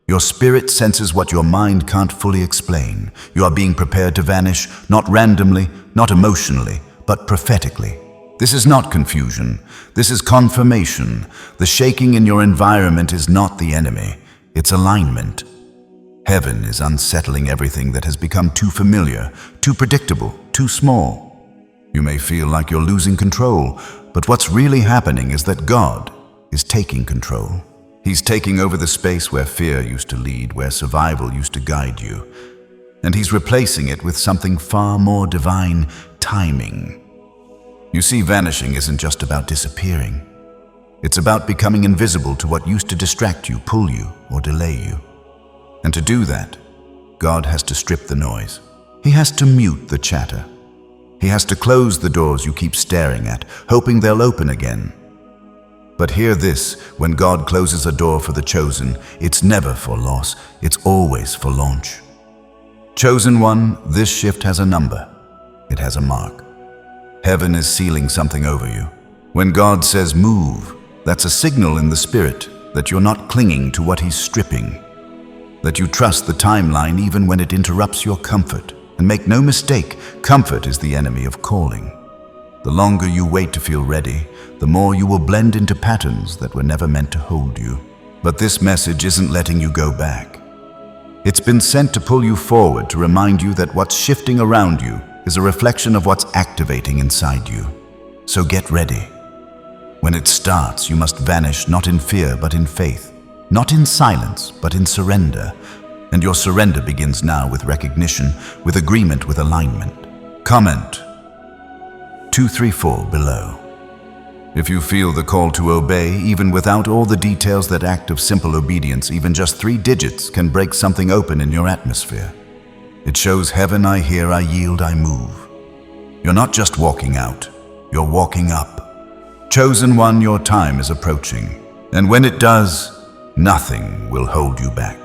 Your spirit senses what your mind can't fully explain. You are being prepared to vanish, not randomly, not emotionally, but prophetically. This is not confusion. This is confirmation. The shaking in your environment is not the enemy. It's alignment. Heaven is unsettling everything that has become too familiar, too predictable, too small. You may feel like you're losing control, but what's really happening is that God is taking control. He's taking over the space where fear used to lead, where survival used to guide you. And he's replacing it with something far more divine: timing. You see, vanishing isn't just about disappearing. It's about becoming invisible to what used to distract you, pull you, or delay you. And to do that, God has to strip the noise. He has to mute the chatter. He has to close the doors you keep staring at, hoping they'll open again. But hear this, when God closes a door for the chosen, it's never for loss, it's always for launch. Chosen one, this shift has a number. It has a mark. Heaven is sealing something over you. When God says move, that's a signal in the spirit that you're not clinging to what he's stripping, that you trust the timeline even when it interrupts your comfort. And make no mistake, comfort is the enemy of calling. The longer you wait to feel ready, the more you will blend into patterns that were never meant to hold you. But this message isn't letting you go back. It's been sent to pull you forward, to remind you that what's shifting around you is a reflection of what's activating inside you. So get ready. When it starts, you must vanish not in fear but in faith, not in silence but in surrender. And your surrender begins now with recognition, with agreement, with alignment. Comment 234 below. If you feel the call to obey, even without all the details, that act of simple obedience, even just 3 digits, can break something open in your atmosphere. It shows heaven: I hear, I yield, I move. You're not just walking out, you're walking up. Chosen one, your time is approaching. And when it does, nothing will hold you back.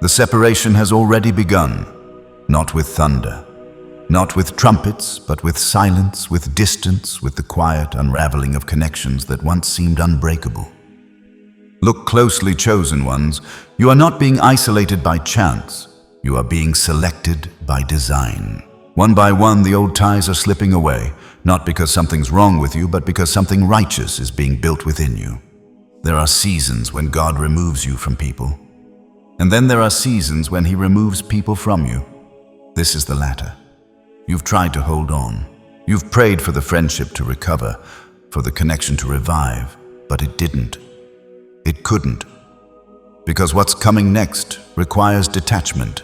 The separation has already begun, not with thunder, not with trumpets, but with silence, with distance, with the quiet unraveling of connections that once seemed unbreakable. Look closely, chosen ones. You are not being isolated by chance. You are being selected by design. One by one, the old ties are slipping away, not because something's wrong with you, but because something righteous is being built within you. There are seasons when God removes you from people. And then there are seasons when he removes people from you. This is the latter. You've tried to hold on. You've prayed for the friendship to recover, for the connection to revive, but it didn't. It couldn't. Because what's coming next requires detachment.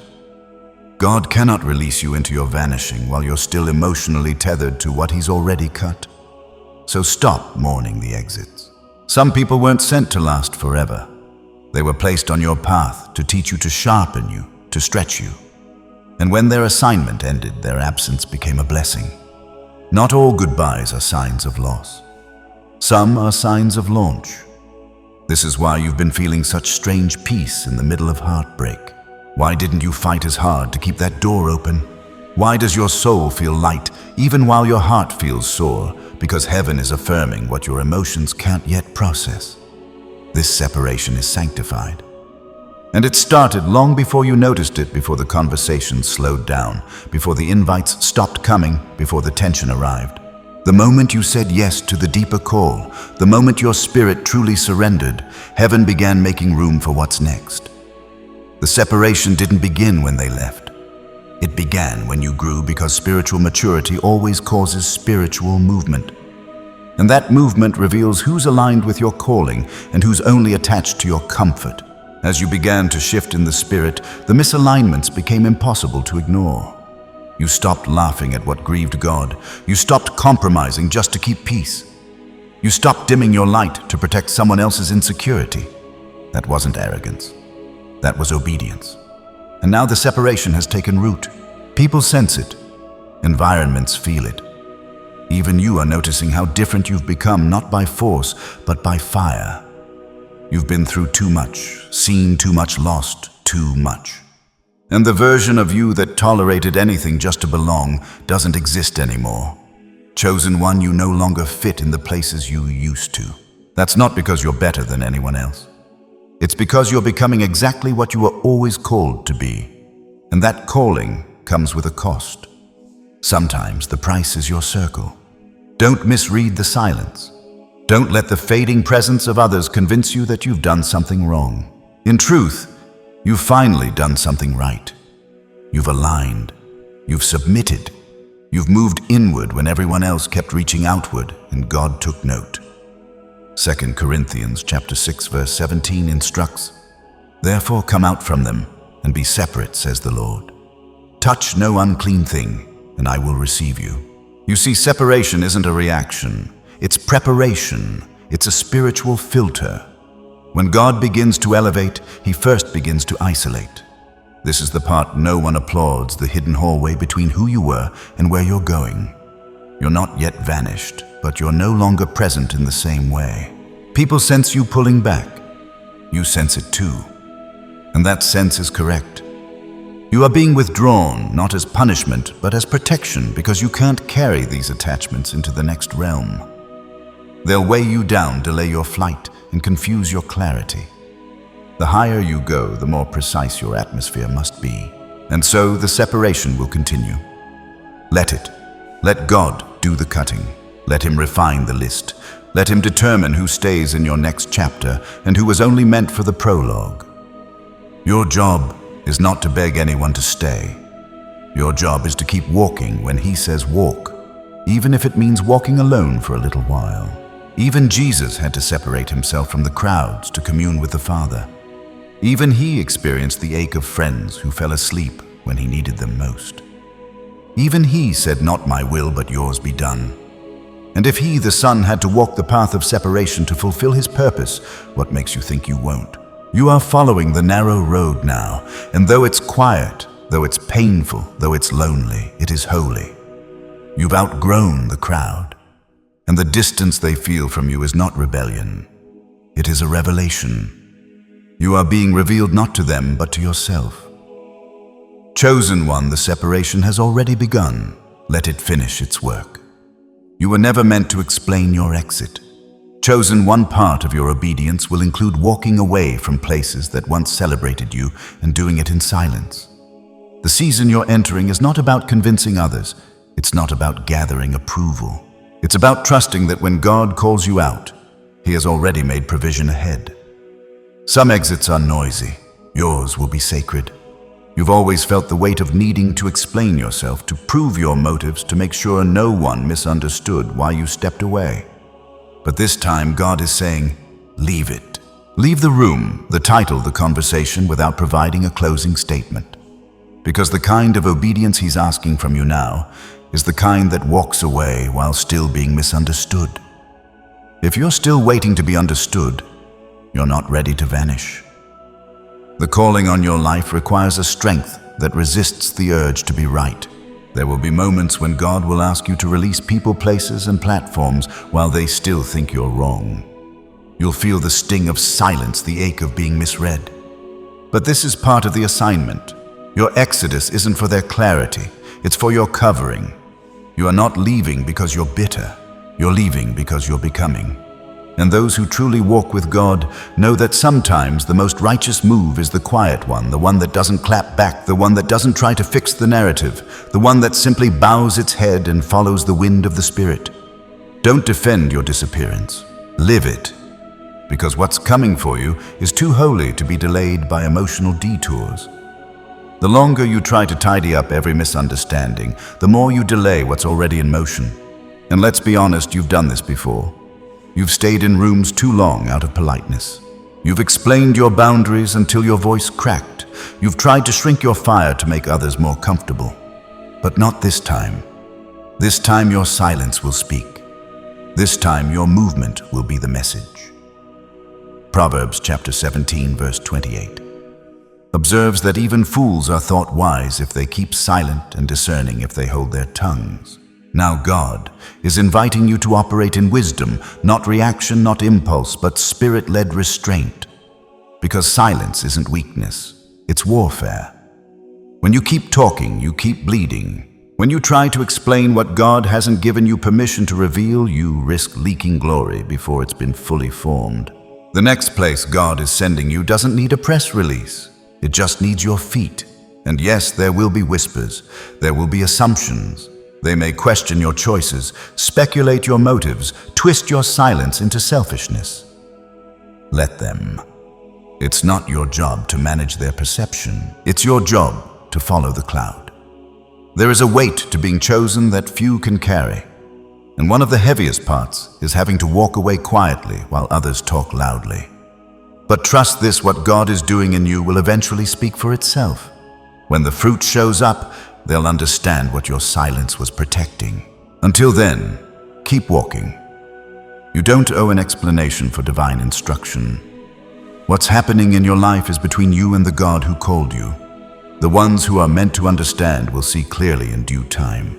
God cannot release you into your vanishing while you're still emotionally tethered to what he's already cut. So stop mourning the exits. Some people weren't sent to last forever. They were placed on your path to teach you, to sharpen you, to stretch you. And when their assignment ended, their absence became a blessing. Not all goodbyes are signs of loss. Some are signs of launch. This is why you've been feeling such strange peace in the middle of heartbreak. Why didn't you fight as hard to keep that door open? Why does your soul feel light even while your heart feels sore? Because heaven is affirming what your emotions can't yet process. This separation is sanctified. And it started long before you noticed it, before the conversations slowed down, before the invites stopped coming, before the tension arrived. The moment you said yes to the deeper call, the moment your spirit truly surrendered, heaven began making room for what's next. The separation didn't begin when they left. It began when you grew, because spiritual maturity always causes spiritual movement. And that movement reveals who's aligned with your calling and who's only attached to your comfort. As you began to shift in the spirit, the misalignments became impossible to ignore. You stopped laughing at what grieved God. You stopped compromising just to keep peace. You stopped dimming your light to protect someone else's insecurity. That wasn't arrogance. That was obedience. And now the separation has taken root. People sense it. Environments feel it. Even you are noticing how different you've become, not by force, but by fire. You've been through too much, seen too much, lost too much. And the version of you that tolerated anything just to belong doesn't exist anymore. Chosen one, you no longer fit in the places you used to. That's not because you're better than anyone else. It's because you're becoming exactly what you were always called to be. And that calling comes with a cost. Sometimes the price is your circle. Don't misread the silence. Don't let the fading presence of others convince you that you've done something wrong. In truth, you've finally done something right. You've aligned. You've submitted. You've moved inward when everyone else kept reaching outward, and God took note. 2 Corinthians chapter 6, verse 17 instructs, "Therefore come out from them, and be separate, says the Lord. Touch no unclean thing, and I will receive you." You see, separation isn't a reaction. It's preparation. It's a spiritual filter. When God begins to elevate, He first begins to isolate. This is the part no one applauds, the hidden hallway between who you were and where you're going. You're not yet vanished, but you're no longer present in the same way. People sense you pulling back. You sense it too. And that sense is correct. You are being withdrawn, not as punishment, but as protection, because you can't carry these attachments into the next realm. They'll weigh you down, delay your flight, and confuse your clarity. The higher you go, the more precise your atmosphere must be. And so the separation will continue. Let it. Let God do the cutting. Let Him refine the list. Let Him determine who stays in your next chapter and who was only meant for the prologue. Your job is not to beg anyone to stay. Your job is to keep walking when He says walk, even if it means walking alone for a little while. Even Jesus had to separate Himself from the crowds to commune with the Father. Even He experienced the ache of friends who fell asleep when He needed them most. Even He said, "Not my will, but yours be done." And if He, the Son, had to walk the path of separation to fulfill His purpose, what makes you think you won't? You are following the narrow road now, and though it's quiet, though it's painful, though it's lonely, it is holy. You've outgrown the crowd. And the distance they feel from you is not rebellion. It is a revelation. You are being revealed not to them, but to yourself. Chosen one, the separation has already begun. Let it finish its work. You were never meant to explain your exit. Chosen one, part of your obedience will include walking away from places that once celebrated you and doing it in silence. The season you're entering is not about convincing others. It's not about gathering approval. It's about trusting that when God calls you out, He has already made provision ahead. Some exits are noisy. Yours will be sacred. You've always felt the weight of needing to explain yourself, to prove your motives, to make sure no one misunderstood why you stepped away. But this time, God is saying, leave it. Leave the room, the title, the conversation, without providing a closing statement. Because the kind of obedience He's asking from you now is the kind that walks away while still being misunderstood. If you're still waiting to be understood, you're not ready to vanish. The calling on your life requires a strength that resists the urge to be right. There will be moments when God will ask you to release people, places, and platforms while they still think you're wrong. You'll feel the sting of silence, the ache of being misread. But this is part of the assignment. Your exodus isn't for their clarity, it's for your covering. You are not leaving because you're bitter. You're leaving because you're becoming. And those who truly walk with God know that sometimes the most righteous move is the quiet one, the one that doesn't clap back, the one that doesn't try to fix the narrative, the one that simply bows its head and follows the wind of the Spirit. Don't defend your disappearance. Live it. Because what's coming for you is too holy to be delayed by emotional detours. The longer you try to tidy up every misunderstanding, the more you delay what's already in motion. And let's be honest, you've done this before. You've stayed in rooms too long out of politeness. You've explained your boundaries until your voice cracked. You've tried to shrink your fire to make others more comfortable. But not this time. This time your silence will speak. This time your movement will be the message. Proverbs chapter 17, verse 28. observes that even fools are thought wise if they keep silent, and discerning if they hold their tongues. Now God is inviting you to operate in wisdom, not reaction, not impulse, but spirit-led restraint. Because silence isn't weakness, it's warfare. When you keep talking, you keep bleeding. When you try to explain what God hasn't given you permission to reveal, you risk leaking glory before it's been fully formed. The next place God is sending you doesn't need a press release. It just needs your feet. And yes, there will be whispers. There will be assumptions. They may question your choices, speculate your motives, twist your silence into selfishness. Let them. It's not your job to manage their perception. It's your job to follow the cloud. There is a weight to being chosen that few can carry. And one of the heaviest parts is having to walk away quietly while others talk loudly. But trust this, what God is doing in you will eventually speak for itself. When the fruit shows up, they'll understand what your silence was protecting. Until then, keep walking. You don't owe an explanation for divine instruction. What's happening in your life is between you and the God who called you. The ones who are meant to understand will see clearly in due time.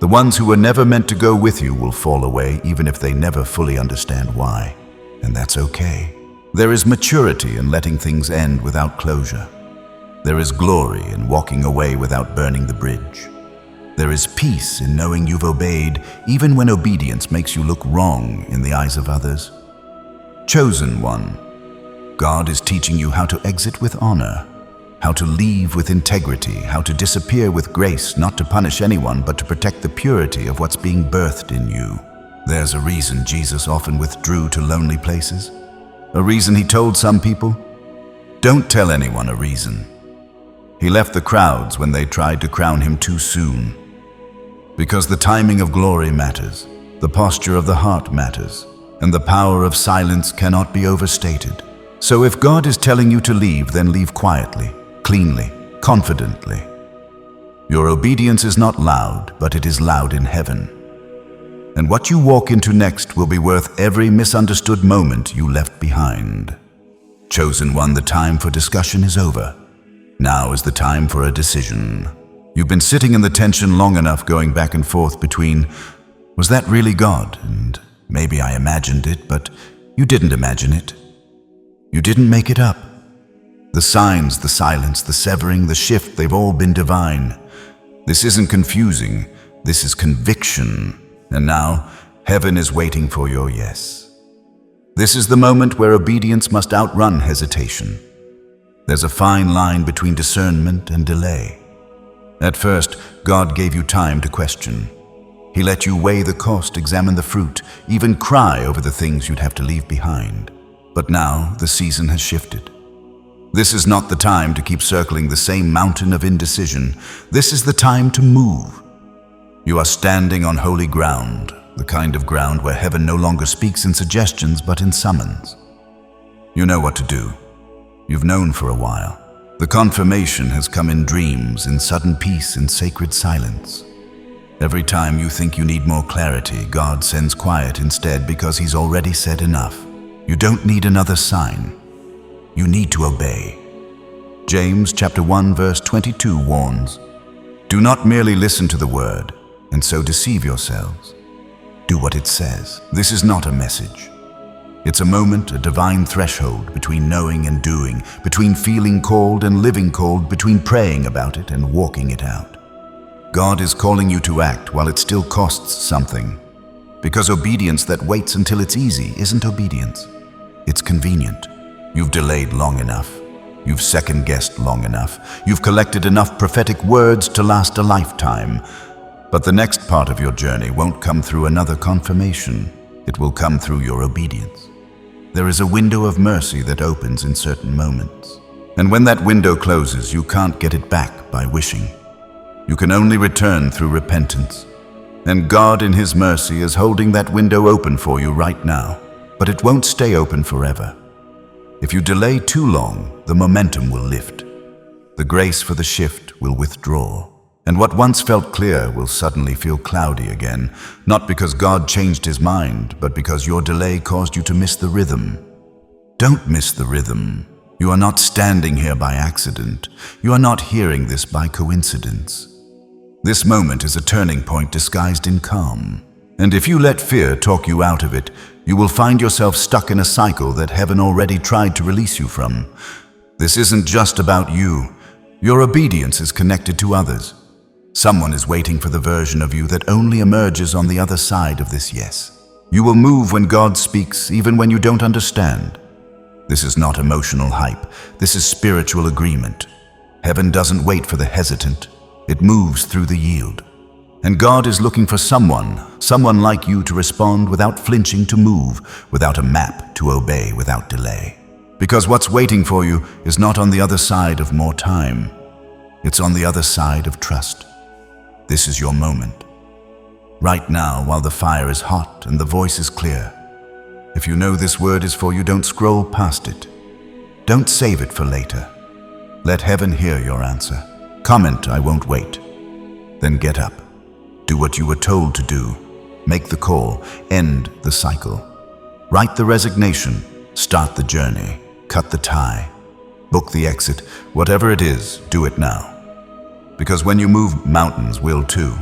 The ones who were never meant to go with you will fall away, even if they never fully understand why. And that's okay. There is maturity in letting things end without closure. There is glory in walking away without burning the bridge. There is peace in knowing you've obeyed, even when obedience makes you look wrong in the eyes of others. Chosen one, God is teaching you how to exit with honor, how to leave with integrity, how to disappear with grace, not to punish anyone, but to protect the purity of what's being birthed in you. There's a reason Jesus often withdrew to lonely places. A reason he told some people, "Don't tell anyone a reason." He left the crowds when they tried to crown him too soon. Because the timing of glory matters, the posture of the heart matters, and the power of silence cannot be overstated. So if God is telling you to leave, then leave quietly, cleanly, confidently. Your obedience is not loud, but it is loud in heaven. And what you walk into next will be worth every misunderstood moment you left behind. Chosen one, the time for discussion is over. Now is the time for a decision. You've been sitting in the tension long enough, going back and forth between, was that really God? And maybe I imagined it, but you didn't imagine it. You didn't make it up. The signs, the silence, the severing, the shift, they've all been divine. This isn't confusing, this is conviction. And now, heaven is waiting for your yes. This is the moment where obedience must outrun hesitation. There's a fine line between discernment and delay. At first, God gave you time to question. He let you weigh the cost, examine the fruit, even cry over the things you'd have to leave behind. But now, the season has shifted. This is not the time to keep circling the same mountain of indecision. This is the time to move. You are standing on holy ground, the kind of ground where heaven no longer speaks in suggestions but in summons. You know what to do. You've known for a while. The confirmation has come in dreams, in sudden peace, in sacred silence. Every time you think you need more clarity, God sends quiet instead, because He's already said enough. You don't need another sign. You need to obey. James chapter 1 verse 22 warns, "Do not merely listen to the word, and so deceive yourselves. Do what it says." This is not a message. It's a moment, a divine threshold between knowing and doing, between feeling called and living called, between praying about it and walking it out. God is calling you to act while it still costs something. Because obedience that waits until it's easy isn't obedience. It's convenient. You've delayed long enough. You've second-guessed long enough. You've collected enough prophetic words to last a lifetime. But the next part of your journey won't come through another confirmation. It will come through your obedience. There is a window of mercy that opens in certain moments. And when that window closes, you can't get it back by wishing. You can only return through repentance. And God in His mercy is holding that window open for you right now. But it won't stay open forever. If you delay too long, the momentum will lift. The grace for the shift will withdraw. And what once felt clear will suddenly feel cloudy again, not because God changed His mind, but because your delay caused you to miss the rhythm. Don't miss the rhythm. You are not standing here by accident. You are not hearing this by coincidence. This moment is a turning point disguised in calm. And if you let fear talk you out of it, you will find yourself stuck in a cycle that heaven already tried to release you from. This isn't just about you. Your obedience is connected to others. Someone is waiting for the version of you that only emerges on the other side of this yes. You will move when God speaks, even when you don't understand. This is not emotional hype. This is spiritual agreement. Heaven doesn't wait for the hesitant. It moves through the yield. And God is looking for someone like you to respond without flinching, to move without a map, to obey without delay. Because what's waiting for you is not on the other side of more time. It's on the other side of trust. This is your moment. Right now, while the fire is hot and the voice is clear. If you know this word is for you, don't scroll past it. Don't save it for later. Let heaven hear your answer. Comment, "I won't wait." Then get up. Do what you were told to do. Make the call. End the cycle. Write the resignation. Start the journey. Cut the tie. Book the exit. Whatever it is, do it now. Because when you move, mountains will too.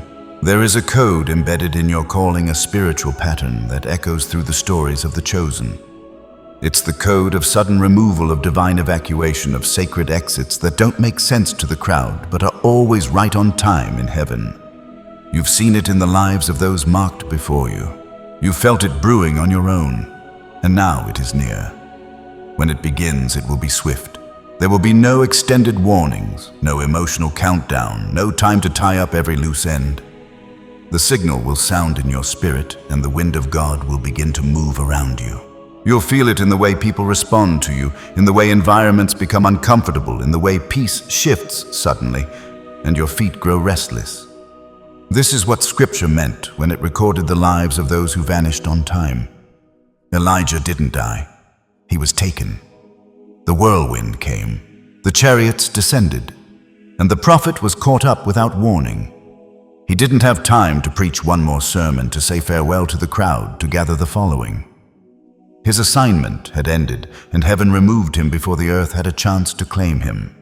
There is a code embedded in your calling, a spiritual pattern that echoes through the stories of the chosen. It's the code of sudden removal, of divine evacuation, of sacred exits that don't make sense to the crowd but are always right on time in heaven. You've seen it in the lives of those marked before you. You felt it brewing on your own, and now it is near. When it begins, it will be swift. There will be no extended warnings, no emotional countdown, no time to tie up every loose end. The signal will sound in your spirit, and the wind of God will begin to move around you. You'll feel it in the way people respond to you, in the way environments become uncomfortable, in the way peace shifts suddenly, and your feet grow restless. This is what Scripture meant when it recorded the lives of those who vanished on time. Elijah didn't die. He was taken. The whirlwind came. The chariots descended. And the prophet was caught up without warning. He didn't have time to preach one more sermon, to say farewell to the crowd, to gather the following. His assignment had ended, and heaven removed him before the earth had a chance to claim him.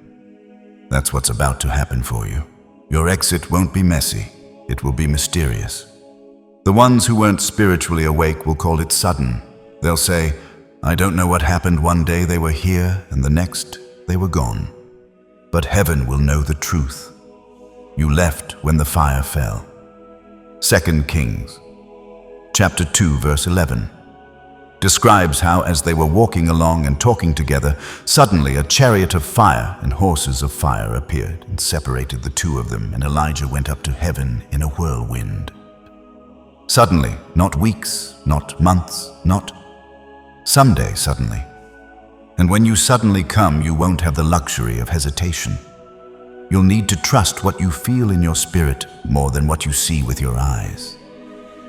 That's what's about to happen for you. Your exit won't be messy. It will be mysterious. The ones who weren't spiritually awake will call it sudden. They'll say, "I don't know what happened. One day they were here, and the next they were gone." But heaven will know the truth. You left when the fire fell. 2 Kings, chapter 2, verse 11, describes how, as they were walking along and talking together, suddenly a chariot of fire and horses of fire appeared and separated the two of them, and Elijah went up to heaven in a whirlwind. Suddenly, not weeks, not months, not someday, suddenly. And when you suddenly come, you won't have the luxury of hesitation. You'll need to trust what you feel in your spirit more than what you see with your eyes.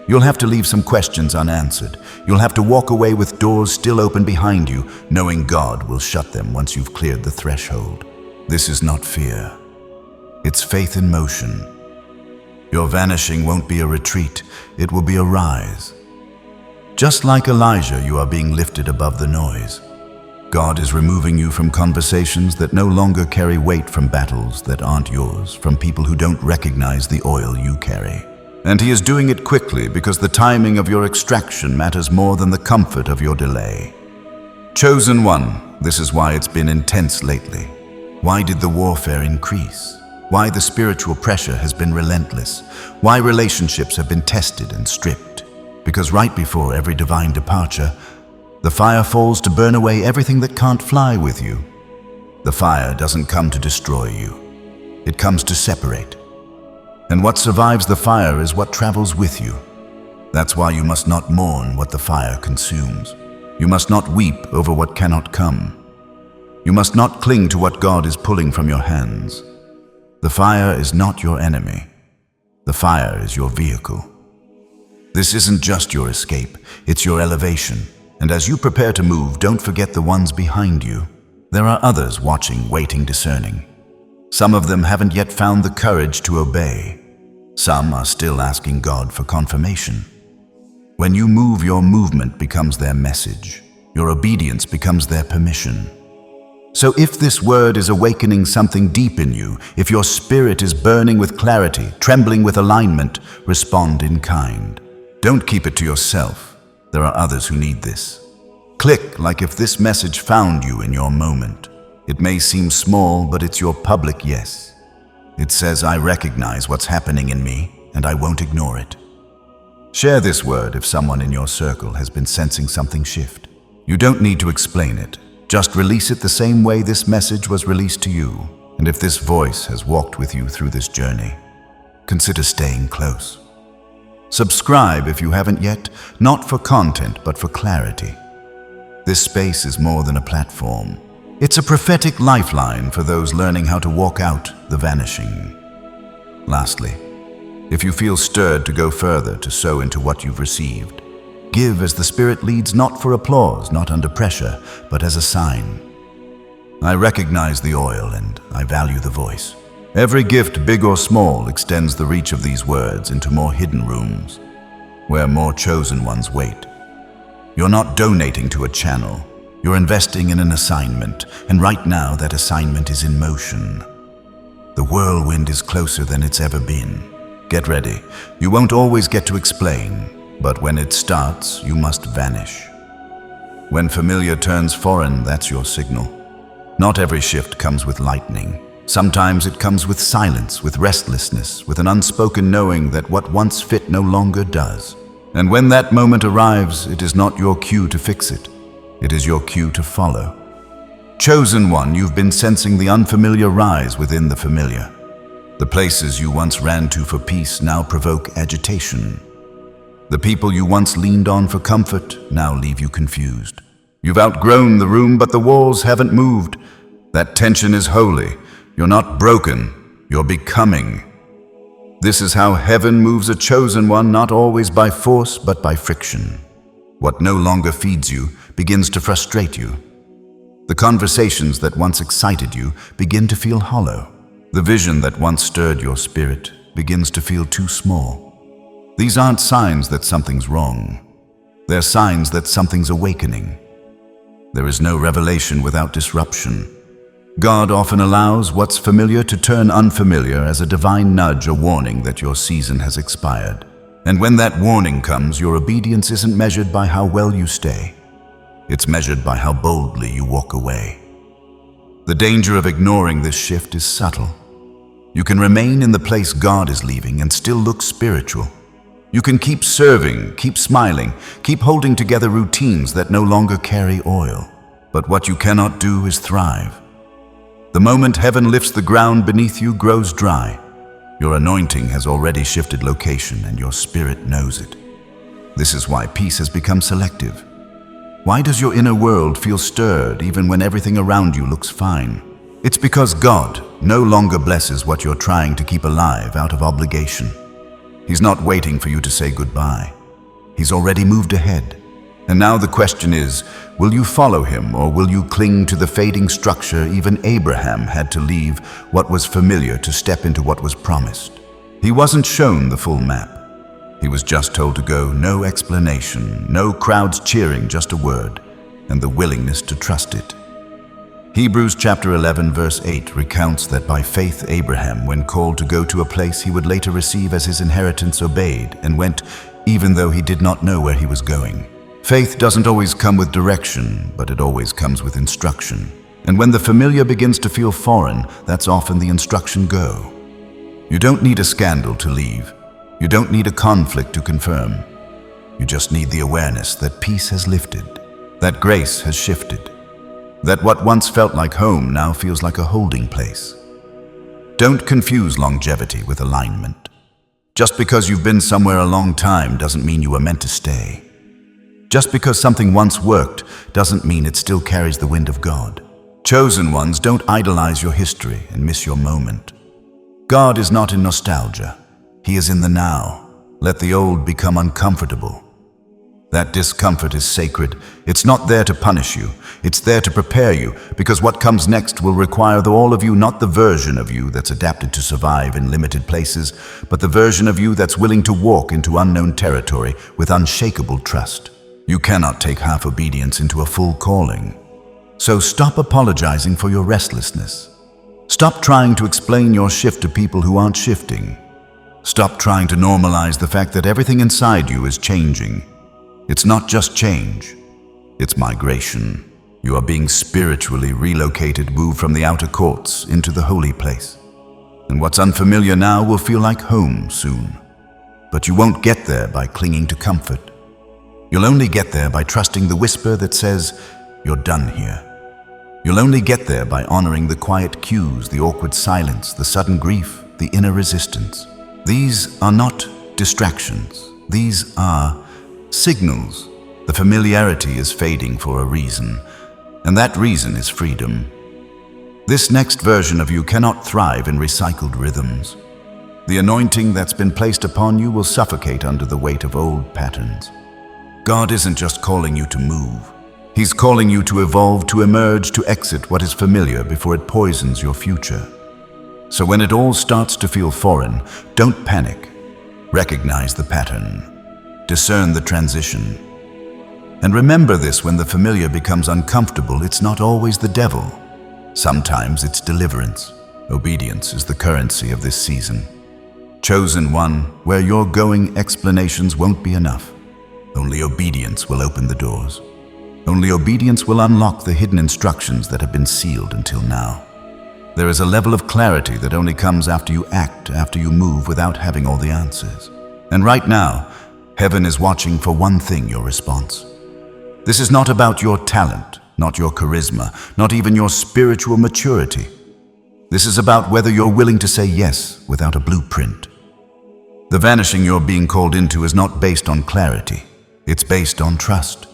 You'll have to leave some questions unanswered. You'll have to walk away with doors still open behind you, knowing God will shut them once you've cleared the threshold. This is not fear. It's faith in motion. Your vanishing won't be a retreat. It will be a rise. Just like Elijah, you are being lifted above the noise. God is removing you from conversations that no longer carry weight, from battles that aren't yours, from people who don't recognize the oil you carry. And He is doing it quickly, because the timing of your extraction matters more than the comfort of your delay. Chosen one, this is why it's been intense lately. Why did the warfare increase? Why the spiritual pressure has been relentless? Why relationships have been tested and stripped? Because right before every divine departure, the fire falls to burn away everything that can't fly with you. The fire doesn't come to destroy you. It comes to separate. And what survives the fire is what travels with you. That's why you must not mourn what the fire consumes. You must not weep over what cannot come. You must not cling to what God is pulling from your hands. The fire is not your enemy. The fire is your vehicle. This isn't just your escape, it's your elevation. And as you prepare to move, don't forget the ones behind you. There are others watching, waiting, discerning. Some of them haven't yet found the courage to obey. Some are still asking God for confirmation. When you move, your movement becomes their message. Your obedience becomes their permission. So if this word is awakening something deep in you, if your spirit is burning with clarity, trembling with alignment, respond in kind. Don't keep it to yourself. There are others who need this. Click like if this message found you in your moment. It may seem small, but it's your public yes. It says, I recognize what's happening in me, and I won't ignore it. Share this word if someone in your circle has been sensing something shift. You don't need to explain it. Just release it the same way this message was released to you. And if this voice has walked with you through this journey, consider staying close. Subscribe if you haven't yet, not for content, but for clarity. This space is more than a platform. It's a prophetic lifeline for those learning how to walk out the vanishing. Lastly, if you feel stirred to go further, to sow into what you've received, give as the Spirit leads, not for applause, not under pressure, but as a sign. I recognize the oil and I value the voice. Every gift, big or small, extends the reach of these words into more hidden rooms, where more chosen ones wait. You're not donating to a channel. You're investing in an assignment, and right now that assignment is in motion. The whirlwind is closer than it's ever been. Get ready. You won't always get to explain, but when it starts, you must vanish. When familiar turns foreign, that's your signal. Not every shift comes with lightning. Sometimes it comes with silence, with restlessness, with an unspoken knowing that what once fit no longer does. And when that moment arrives, it is not your cue to fix it. It is your cue to follow. Chosen one, you've been sensing the unfamiliar rise within the familiar. The places you once ran to for peace now provoke agitation. The people you once leaned on for comfort now leave you confused. You've outgrown the room, but the walls haven't moved. That tension is holy. You're not broken, you're becoming. This is how heaven moves a chosen one, not always by force, but by friction. What no longer feeds you begins to frustrate you. The conversations that once excited you begin to feel hollow. The vision that once stirred your spirit begins to feel too small. These aren't signs that something's wrong. They're signs that something's awakening. There is no revelation without disruption. God often allows what's familiar to turn unfamiliar as a divine nudge, a warning that your season has expired. And when that warning comes, your obedience isn't measured by how well you stay. It's measured by how boldly you walk away. The danger of ignoring this shift is subtle. You can remain in the place God is leaving and still look spiritual. You can keep serving, keep smiling, keep holding together routines that no longer carry oil. But what you cannot do is thrive. The moment heaven lifts, the ground beneath you grows dry. Your anointing has already shifted location and your spirit knows it. This is why peace has become selective. Why does your inner world feel stirred even when everything around you looks fine? It's because God no longer blesses what you're trying to keep alive out of obligation. He's not waiting for you to say goodbye. He's already moved ahead. And now the question is, will you follow him or will you cling to the fading structure? Even Abraham had to leave what was familiar to step into what was promised. He wasn't shown the full map. He was just told to go, no explanation, no crowds cheering, just a word, and the willingness to trust it. Hebrews chapter 11 verse 8 recounts that by faith Abraham, when called to go to a place he would later receive as his inheritance, obeyed and went even though he did not know where he was going. Faith doesn't always come with direction, but it always comes with instruction. And when the familiar begins to feel foreign, that's often the instruction go. You don't need a scandal to leave. You don't need a conflict to confirm. You just need the awareness that peace has lifted, that grace has shifted, that what once felt like home now feels like a holding place. Don't confuse longevity with alignment. Just because you've been somewhere a long time doesn't mean you were meant to stay. Just because something once worked doesn't mean it still carries the wind of God. Chosen ones, don't idolize your history and miss your moment. God is not in nostalgia. He is in the now. Let the old become uncomfortable. That discomfort is sacred. It's not there to punish you. It's there to prepare you, because what comes next will require all of you, not the version of you that's adapted to survive in limited places, but the version of you that's willing to walk into unknown territory with unshakable trust. You cannot take half obedience into a full calling. So stop apologizing for your restlessness. Stop trying to explain your shift to people who aren't shifting. Stop trying to normalize the fact that everything inside you is changing. It's not just change, it's migration. You are being spiritually relocated, moved from the outer courts into the holy place. And what's unfamiliar now will feel like home soon. But you won't get there by clinging to comfort. You'll only get there by trusting the whisper that says, "You're done here." You'll only get there by honoring the quiet cues, the awkward silence, the sudden grief, the inner resistance. These are not distractions. These are signals. The familiarity is fading for a reason, and that reason is freedom. This next version of you cannot thrive in recycled rhythms. The anointing that's been placed upon you will suffocate under the weight of old patterns. God isn't just calling you to move. He's calling you to evolve, to emerge, to exit what is familiar before it poisons your future. So when it all starts to feel foreign, don't panic. Recognize the pattern. Discern the transition. And remember this: when the familiar becomes uncomfortable, it's not always the devil. Sometimes it's deliverance. Obedience is the currency of this season. Chosen one, where you're going, explanations won't be enough. Only obedience will open the doors. Only obedience will unlock the hidden instructions that have been sealed until now. There is a level of clarity that only comes after you act, after you move without having all the answers. And right now, heaven is watching for one thing: your response. This is not about your talent, not your charisma, not even your spiritual maturity. This is about whether you're willing to say yes without a blueprint. The vanishing you're being called into is not based on clarity. It's based on trust.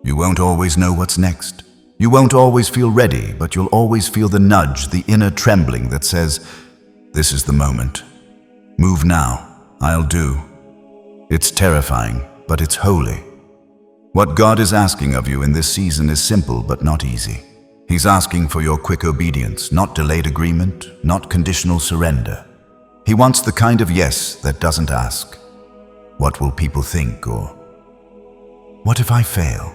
You won't always know what's next. You won't always feel ready, but you'll always feel the nudge, the inner trembling that says, "This is the moment. Move now. I'll do." It's terrifying, but it's holy. What God is asking of you in this season is simple but not easy. He's asking for your quick obedience, not delayed agreement, not conditional surrender. He wants the kind of yes that doesn't ask, "What will people think?" or "What if I fail?"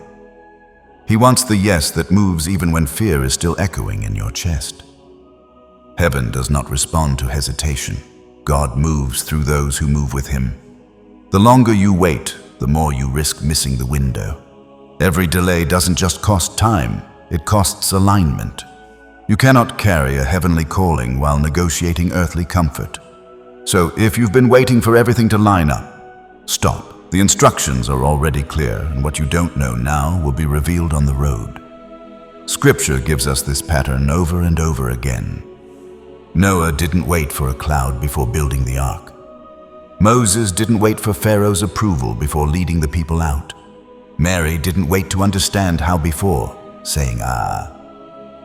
He wants the yes that moves even when fear is still echoing in your chest. Heaven does not respond to hesitation. God moves through those who move with Him. The longer you wait, the more you risk missing the window. Every delay doesn't just cost time, it costs alignment. You cannot carry a heavenly calling while negotiating earthly comfort. So if you've been waiting for everything to line up, stop. The instructions are already clear, and what you don't know now will be revealed on the road. Scripture gives us this pattern over and over again. Noah didn't wait for a cloud before building the ark. Moses didn't wait for Pharaoh's approval before leading the people out. Mary didn't wait to understand how before saying,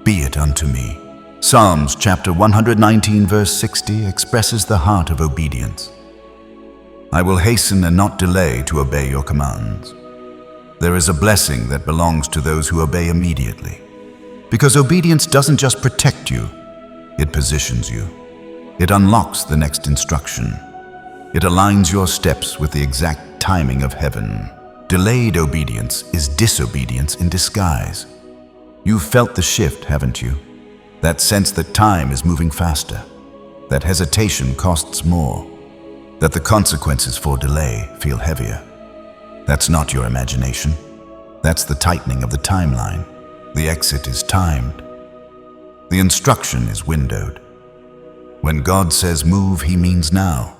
"Be it unto me." Psalms chapter 119 verse 60 expresses the heart of obedience. "I will hasten and not delay to obey your commands." There is a blessing that belongs to those who obey immediately. Because obedience doesn't just protect you, it positions you. It unlocks the next instruction. It aligns your steps with the exact timing of heaven. Delayed obedience is disobedience in disguise. You've felt the shift, haven't you? That sense that time is moving faster, that hesitation costs more, that the consequences for delay feel heavier. That's not your imagination. That's the tightening of the timeline. The exit is timed. The instruction is windowed. When God says move, He means now.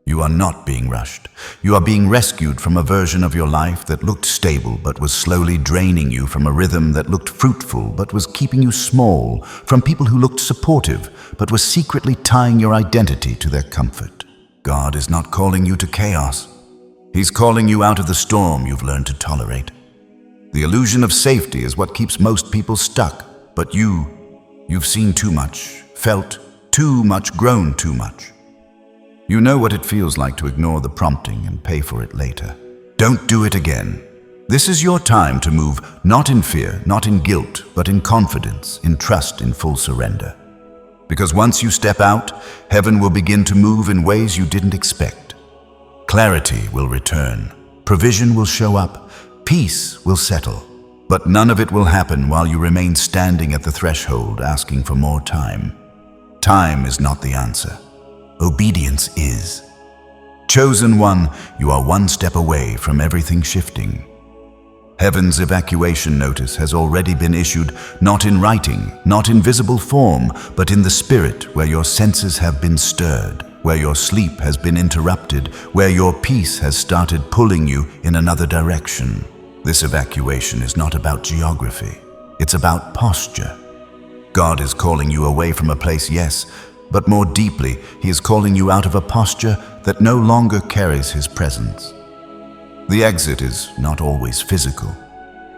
You are not being rushed. You are being rescued from a version of your life that looked stable but was slowly draining you, from a rhythm that looked fruitful but was keeping you small, from people who looked supportive but were secretly tying your identity to their comfort. God is not calling you to chaos. He's calling you out of the storm you've learned to tolerate. The illusion of safety is what keeps most people stuck, but you've seen too much, felt too much, grown too much. You know what it feels like to ignore the prompting and pay for it later. Don't do it again. This is your time to move, not in fear, not in guilt, but in confidence, in trust, in full surrender. Because once you step out, heaven will begin to move in ways you didn't expect. Clarity will return, provision will show up, peace will settle. But none of it will happen while you remain standing at the threshold asking for more time. Time is not the answer. Obedience is. Chosen one, you are one step away from everything shifting. Heaven's evacuation notice has already been issued, not in writing, not in visible form, but in the spirit, where your senses have been stirred, where your sleep has been interrupted, where your peace has started pulling you in another direction. This evacuation is not about geography. It's about posture. God is calling you away from a place, yes, but more deeply, He is calling you out of a posture that no longer carries His presence. The exit is not always physical.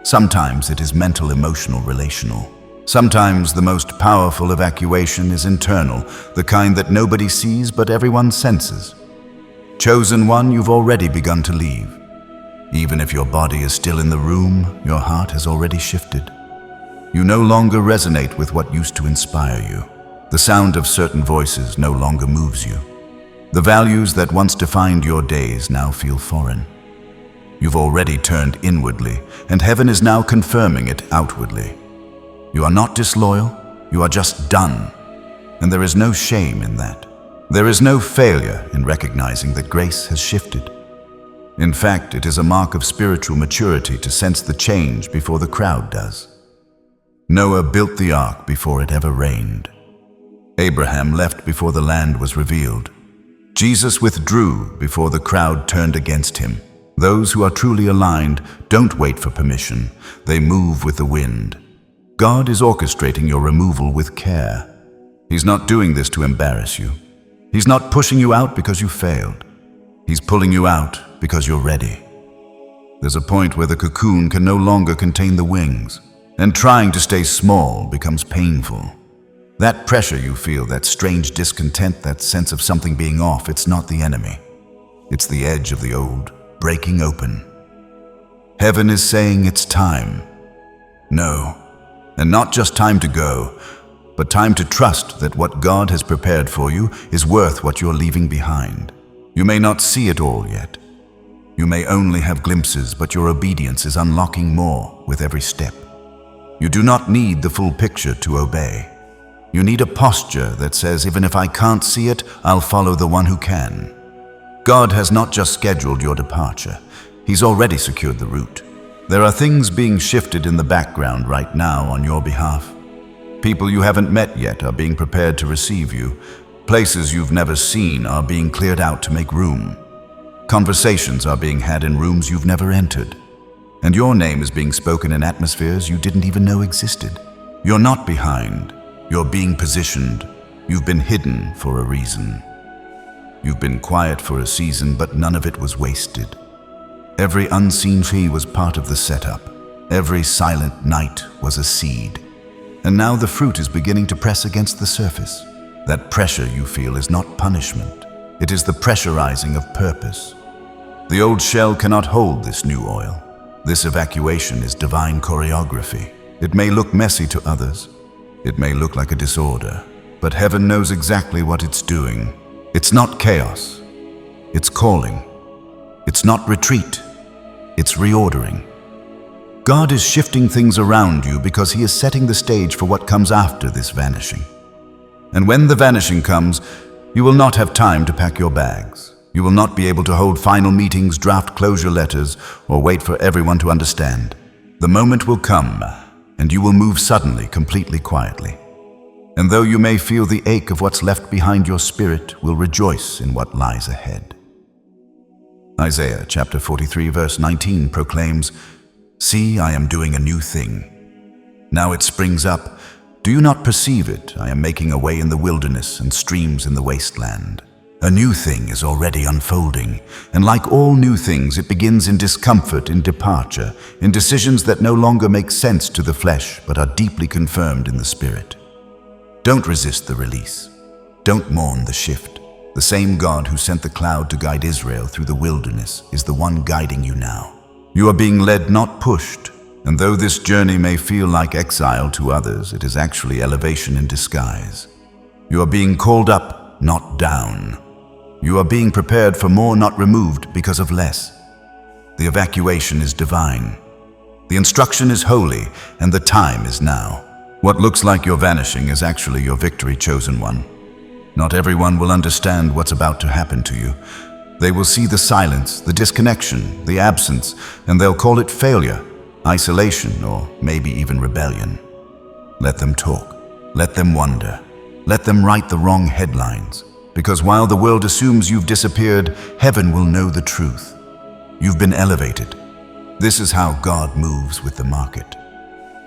Sometimes it is mental, emotional, relational. Sometimes the most powerful evacuation is internal, the kind that nobody sees but everyone senses. Chosen one, you've already begun to leave. Even if your body is still in the room, your heart has already shifted. You no longer resonate with what used to inspire you. The sound of certain voices no longer moves you. The values that once defined your days now feel foreign. You've already turned inwardly, and heaven is now confirming it outwardly. You are not disloyal, you are just done. And there is no shame in that. There is no failure in recognizing that grace has shifted. In fact, it is a mark of spiritual maturity to sense the change before the crowd does. Noah built the ark before it ever rained. Abraham left before the land was revealed. Jesus withdrew before the crowd turned against him. Those who are truly aligned don't wait for permission. They move with the wind. God is orchestrating your removal with care. He's not doing this to embarrass you. He's not pushing you out because you failed. He's pulling you out because you're ready. There's a point where the cocoon can no longer contain the wings, and trying to stay small becomes painful. That pressure you feel, that strange discontent, that sense of something being off, it's not the enemy. It's the edge of the old breaking open. Heaven is saying it's time. No, and not just time to go, but time to trust that what God has prepared for you is worth what you're leaving behind. You may not see it all yet. You may only have glimpses, but your obedience is unlocking more with every step. You do not need the full picture to obey. You need a posture that says, even if I can't see it, I'll follow the one who can. God has not just scheduled your departure. He's already secured the route. There are things being shifted in the background right now on your behalf. People you haven't met yet are being prepared to receive you. Places you've never seen are being cleared out to make room. Conversations are being had in rooms you've never entered. And your name is being spoken in atmospheres you didn't even know existed. You're not behind. You're being positioned. You've been hidden for a reason. You've been quiet for a season, but none of it was wasted. Every unseen tree was part of the setup. Every silent night was a seed. And now the fruit is beginning to press against the surface. That pressure you feel is not punishment. It is the pressurizing of purpose. The old shell cannot hold this new oil. This evacuation is divine choreography. It may look messy to others. It may look like a disorder. But heaven knows exactly what it's doing. It's not chaos. It's calling. It's not retreat. It's reordering. God is shifting things around you because He is setting the stage for what comes after this vanishing. And when the vanishing comes, you will not have time to pack your bags. You will not be able to hold final meetings, draft closure letters, or wait for everyone to understand. The moment will come, and you will move suddenly, completely quietly. And though you may feel the ache of what's left behind, your spirit will rejoice in what lies ahead. Isaiah chapter 43 verse 19 proclaims, "See, I am doing a new thing. Now it springs up. Do you not perceive it? I am making a way in the wilderness and streams in the wasteland." A new thing is already unfolding, and like all new things, it begins in discomfort, in departure, in decisions that no longer make sense to the flesh but are deeply confirmed in the spirit. Don't resist the release. Don't mourn the shift. The same God who sent the cloud to guide Israel through the wilderness is the one guiding you now. You are being led, not pushed. And though this journey may feel like exile to others, it is actually elevation in disguise. You are being called up, not down. You are being prepared for more, not removed because of less. The evacuation is divine. The instruction is holy, and the time is now. What looks like your vanishing is actually your victory, chosen one. Not everyone will understand what's about to happen to you. They will see the silence, the disconnection, the absence, and they'll call it failure, isolation, or maybe even rebellion. Let them talk. Let them wonder. Let them write the wrong headlines. Because while the world assumes you've disappeared, heaven will know the truth. You've been elevated. This is how God moves with the market.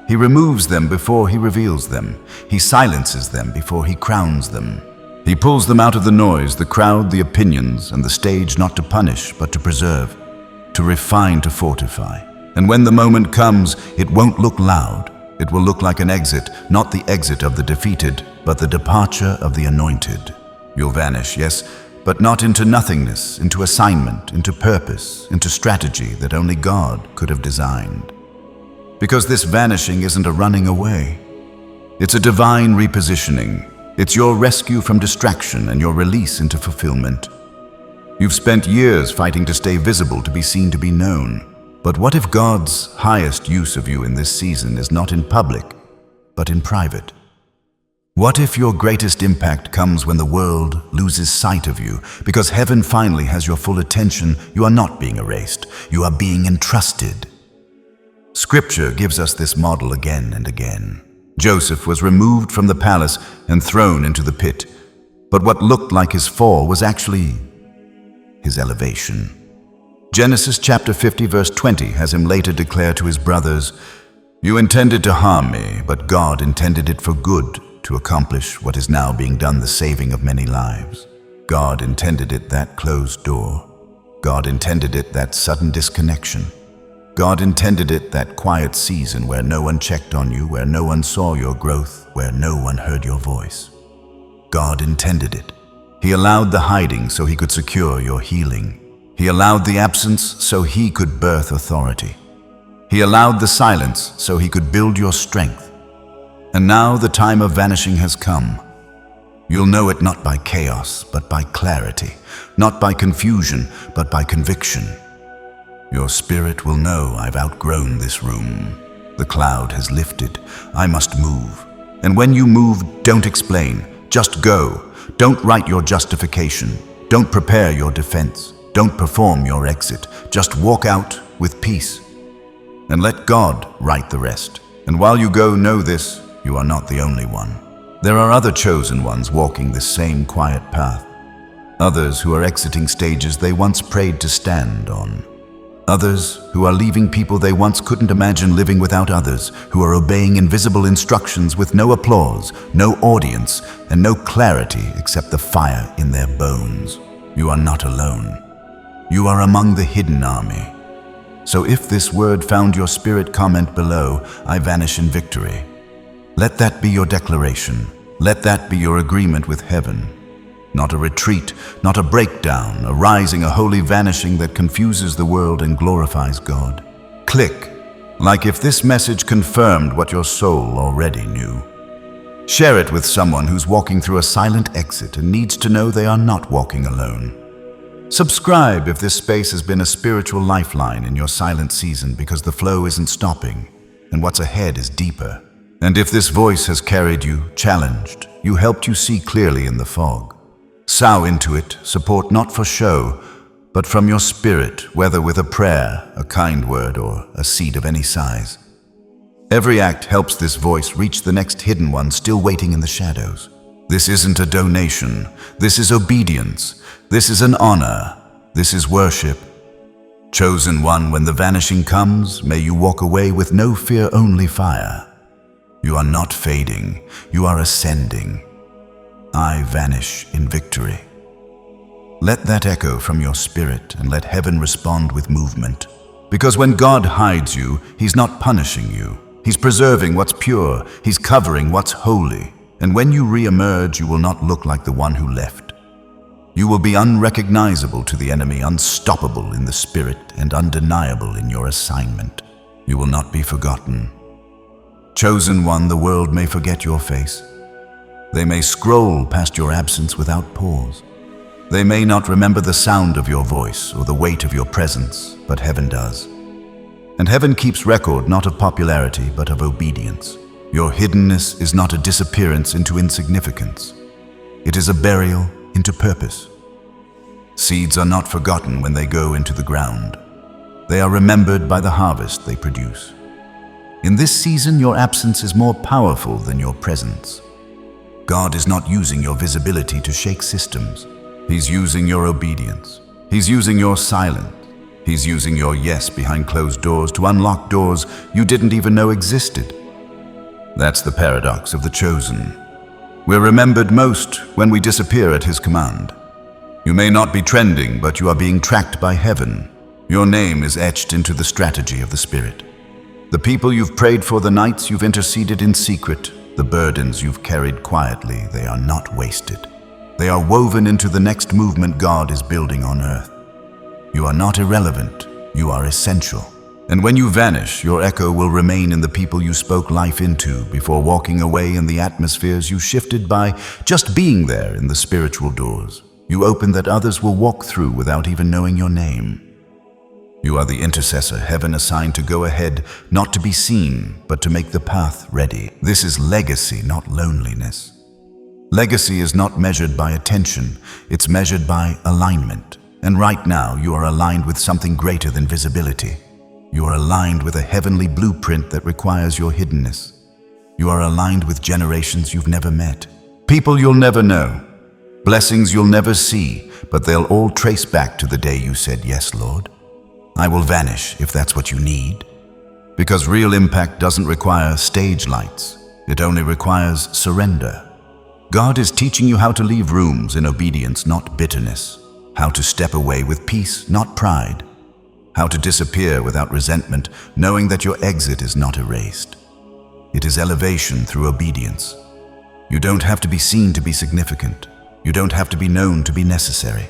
He removes them before he reveals them. He silences them before he crowns them. He pulls them out of the noise, the crowd, the opinions, and the stage, not to punish, but to preserve, to refine, to fortify. And when the moment comes, it won't look loud. It will look like an exit, not the exit of the defeated, but the departure of the anointed. You'll vanish, yes, but not into nothingness, into assignment, into purpose, into strategy that only God could have designed. Because this vanishing isn't a running away. It's a divine repositioning. It's your rescue from distraction and your release into fulfillment. You've spent years fighting to stay visible, to be seen, to be known. But what if God's highest use of you in this season is not in public, but in private? What if your greatest impact comes when the world loses sight of you? Because heaven finally has your full attention, you are not being erased. You are being entrusted. Scripture gives us this model again and again. Joseph was removed from the palace and thrown into the pit. But what looked like his fall was actually his elevation. Genesis chapter 50 verse 20 has him later declare to his brothers, "You intended to harm me, but God intended it for good, to accomplish what is now being done, the saving of many lives. God intended it, that closed door. God intended it, that sudden disconnection. God intended it, that quiet season where no one checked on you, where no one saw your growth, where no one heard your voice. God intended it. He allowed the hiding so he could secure your healing. He allowed the absence so he could birth authority. He allowed the silence so he could build your strength. And now the time of vanishing has come. You'll know it not by chaos, but by clarity, not by confusion, but by conviction. Your spirit will know, I've outgrown this room. The cloud has lifted. I must move. And when you move, don't explain. Just go. Don't write your justification. Don't prepare your defense. Don't perform your exit. Just walk out with peace. And let God write the rest. And while you go, know this, you are not the only one. There are other chosen ones walking this same quiet path. Others who are exiting stages they once prayed to stand on. Others who are leaving people they once couldn't imagine living without others, who are obeying invisible instructions with no applause, no audience, and no clarity except the fire in their bones. You are not alone. You are among the hidden army. So if this word found your spirit, comment below, I vanish in victory. Let that be your declaration. Let that be your agreement with heaven. Not a retreat, not a breakdown, a rising, a holy vanishing that confuses the world and glorifies God. Click, like if this message confirmed what your soul already knew. Share it with someone who's walking through a silent exit and needs to know they are not walking alone. Subscribe if this space has been a spiritual lifeline in your silent season, because the flow isn't stopping and what's ahead is deeper. And if this voice has carried you, challenged, you helped you see clearly in the fog. Sow into it, support not for show, but from your spirit, whether with a prayer, a kind word, or a seed of any size. Every act helps this voice reach the next hidden one still waiting in the shadows. This isn't a donation. This is obedience. This is an honor. This is worship. Chosen one, when the vanishing comes, may you walk away with no fear, only fire. You are not fading. You are ascending. I vanish in victory. Let that echo from your spirit and let heaven respond with movement. Because when God hides you, He's not punishing you. He's preserving what's pure. He's covering what's holy. And when you re-emerge, you will not look like the one who left. You will be unrecognizable to the enemy, unstoppable in the spirit, and undeniable in your assignment. You will not be forgotten. Chosen one, the world may forget your face. They may scroll past your absence without pause. They may not remember the sound of your voice or the weight of your presence, but heaven does. And heaven keeps record not of popularity, but of obedience. Your hiddenness is not a disappearance into insignificance. It is a burial into purpose. Seeds are not forgotten when they go into the ground. They are remembered by the harvest they produce. In this season, your absence is more powerful than your presence. God is not using your visibility to shake systems. He's using your obedience. He's using your silence. He's using your yes behind closed doors to unlock doors you didn't even know existed. That's the paradox of the chosen. We're remembered most when we disappear at His command. You may not be trending, but you are being tracked by heaven. Your name is etched into the strategy of the Spirit. The people you've prayed for, the nights you've interceded in secret, the burdens you've carried quietly, they are not wasted. They are woven into the next movement God is building on earth. You are not irrelevant, you are essential. And when you vanish, your echo will remain in the people you spoke life into before walking away in the atmospheres you shifted by just being there in the spiritual doors you opened that others will walk through without even knowing your name. You are the intercessor heaven assigned to go ahead, not to be seen, but to make the path ready. This is legacy, not loneliness. Legacy is not measured by attention, it's measured by alignment. And right now, you are aligned with something greater than visibility. You are aligned with a heavenly blueprint that requires your hiddenness. You are aligned with generations you've never met. People you'll never know. Blessings you'll never see, but they'll all trace back to the day you said, "Yes, Lord. I will vanish if that's what you need." Because real impact doesn't require stage lights. It only requires surrender. God is teaching you how to leave rooms in obedience, not bitterness. How to step away with peace, not pride. How to disappear without resentment, knowing that your exit is not erased. It is elevation through obedience. You don't have to be seen to be significant. You don't have to be known to be necessary.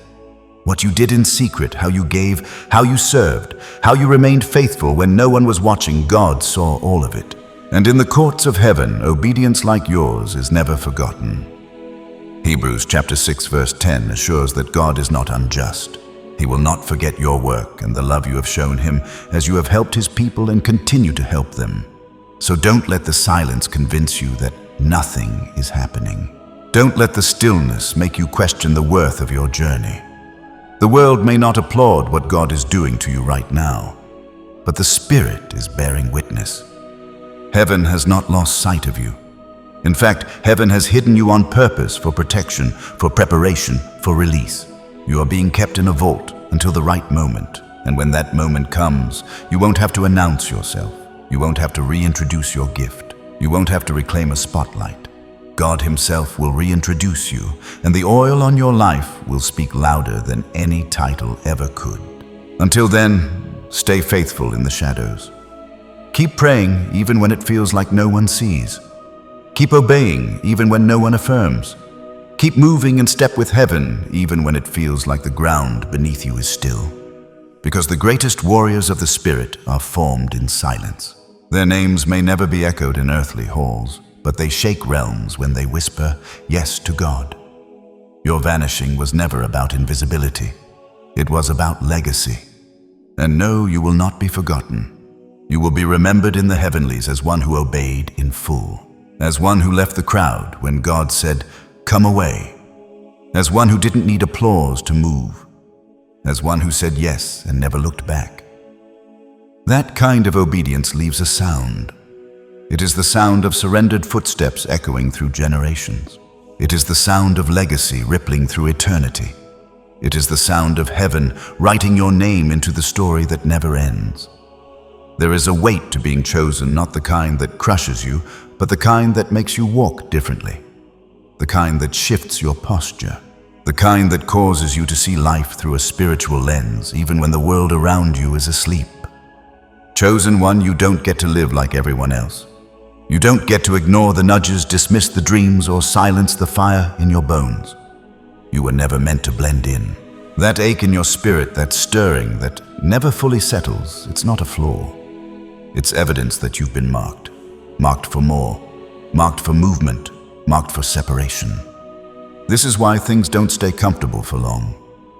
What you did in secret, how you gave, how you served, how you remained faithful when no one was watching, God saw all of it. And in the courts of heaven, obedience like yours is never forgotten. Hebrews chapter 6 verse 10 assures that God is not unjust. He will not forget your work and the love you have shown Him as you have helped His people and continue to help them. So don't let the silence convince you that nothing is happening. Don't let the stillness make you question the worth of your journey. The world may not applaud what God is doing to you right now, but the Spirit is bearing witness. Heaven has not lost sight of you. In fact, heaven has hidden you on purpose for protection, for preparation, for release. You are being kept in a vault until the right moment, and when that moment comes, you won't have to announce yourself. You won't have to reintroduce your gift. You won't have to reclaim a spotlight. God Himself will reintroduce you, and the oil on your life will speak louder than any title ever could. Until then, stay faithful in the shadows. Keep praying even when it feels like no one sees. Keep obeying even when no one affirms. Keep moving in step with heaven even when it feels like the ground beneath you is still. Because the greatest warriors of the Spirit are formed in silence. Their names may never be echoed in earthly halls, but they shake realms when they whisper yes to God. Your vanishing was never about invisibility. It was about legacy. And no, you will not be forgotten. You will be remembered in the heavenlies as one who obeyed in full, as one who left the crowd when God said, "Come away," as one who didn't need applause to move, as one who said yes and never looked back. That kind of obedience leaves a sound. It is the sound of surrendered footsteps echoing through generations. It is the sound of legacy rippling through eternity. It is the sound of heaven writing your name into the story that never ends. There is a weight to being chosen, not the kind that crushes you, but the kind that makes you walk differently. The kind that shifts your posture. The kind that causes you to see life through a spiritual lens, even when the world around you is asleep. Chosen one, you don't get to live like everyone else. You don't get to ignore the nudges, dismiss the dreams, or silence the fire in your bones. You were never meant to blend in. That ache in your spirit, that stirring that never fully settles, it's not a flaw. It's evidence that you've been marked. Marked for more. Marked for movement. Marked for separation. This is why things don't stay comfortable for long.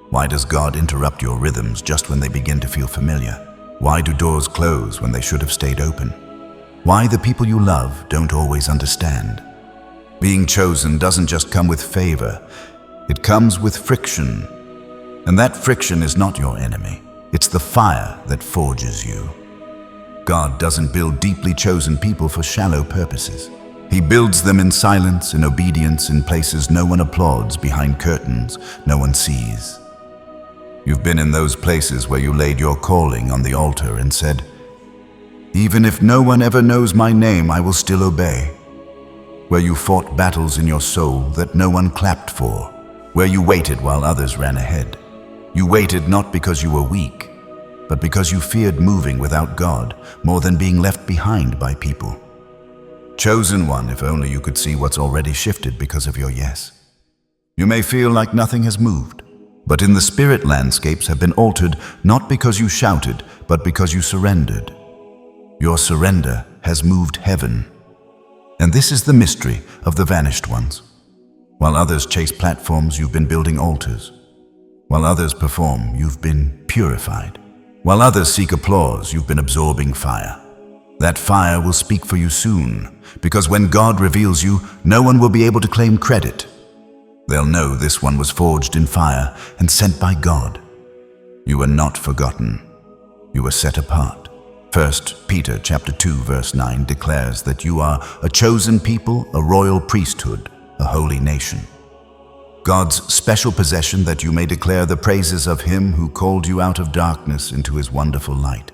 Why does God interrupt your rhythms just when they begin to feel familiar? Why do doors close when they should have stayed open? Why the people you love don't always understand. Being chosen doesn't just come with favor, it comes with friction. And that friction is not your enemy. It's the fire that forges you. God doesn't build deeply chosen people for shallow purposes. He builds them in silence, in obedience, in places no one applauds, behind curtains no one sees. You've been in those places where you laid your calling on the altar and said, "Even if no one ever knows my name, I will still obey." Where you fought battles in your soul that no one clapped for. Where you waited while others ran ahead. You waited not because you were weak, but because you feared moving without God more than being left behind by people. Chosen one, if only you could see what's already shifted because of your yes. You may feel like nothing has moved, but in the spirit landscapes have been altered not because you shouted, but because you surrendered. Your surrender has moved heaven. And this is the mystery of the vanished ones. While others chase platforms, you've been building altars. While others perform, you've been purified. While others seek applause, you've been absorbing fire. That fire will speak for you soon, because when God reveals you, no one will be able to claim credit. They'll know this one was forged in fire and sent by God. You were not forgotten. You were set apart. 1 Peter chapter 2 verse 9 declares that you are a chosen people, a royal priesthood, a holy nation. God's special possession, that you may declare the praises of Him who called you out of darkness into His wonderful light.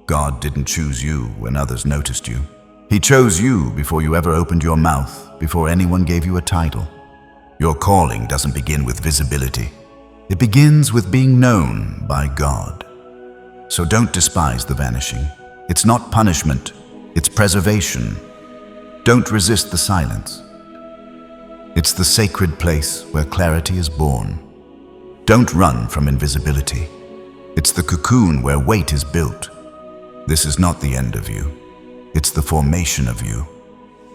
God didn't choose you when others noticed you. He chose you before you ever opened your mouth, before anyone gave you a title. Your calling doesn't begin with visibility. It begins with being known by God. So don't despise the vanishing. It's not punishment, it's preservation. Don't resist the silence. It's the sacred place where clarity is born. Don't run from invisibility. It's the cocoon where weight is built. This is not the end of you. It's the formation of you.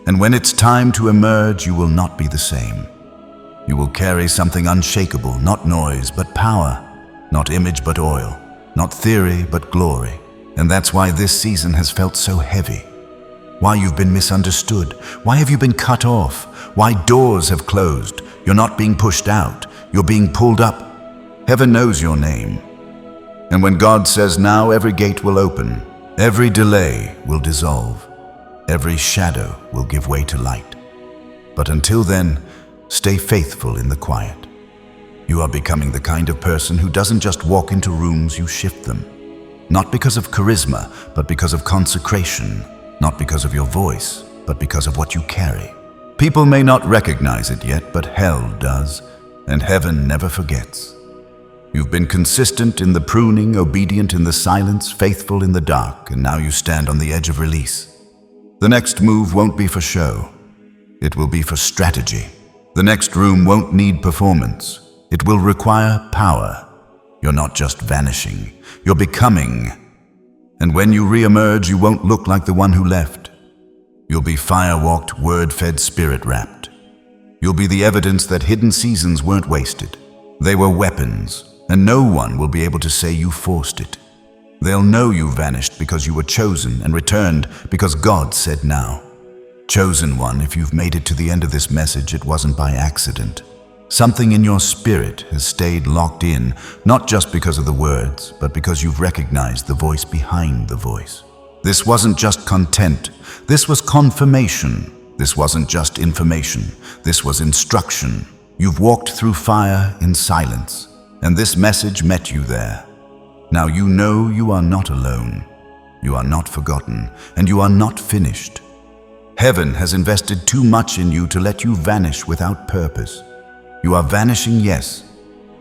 And when it's time to emerge, you will not be the same. You will carry something unshakable, not noise, but power, not image, but oil, not theory, but glory. And that's why this season has felt so heavy. Why you've been misunderstood. Why have you been cut off? Why doors have closed. You're not being pushed out. You're being pulled up. Heaven knows your name. And when God says now, every gate will open. Every delay will dissolve. Every shadow will give way to light. But until then, stay faithful in the quiet. You are becoming the kind of person who doesn't just walk into rooms, you shift them. Not because of charisma, but because of consecration. Not because of your voice, but because of what you carry. People may not recognize it yet, but hell does, and heaven never forgets. You've been consistent in the pruning, obedient in the silence, faithful in the dark, and now you stand on the edge of release. The next move won't be for show. It will be for strategy. The next room won't need performance. It will require power. You're not just vanishing, you're becoming. And when you re-emerge, you won't look like the one who left. You'll be fire-walked, word-fed, spirit-wrapped. You'll be the evidence that hidden seasons weren't wasted. They were weapons. And no one will be able to say you forced it. They'll know you vanished because you were chosen and returned because God said now. Chosen one, if you've made it to the end of this message, it wasn't by accident. Something in your spirit has stayed locked in, not just because of the words, but because you've recognized the voice behind the voice. This wasn't just content, this was confirmation. This wasn't just information, this was instruction. You've walked through fire in silence. And this message met you there. Now you know you are not alone. You are not forgotten, and you are not finished. Heaven has invested too much in you to let you vanish without purpose. You are vanishing, yes,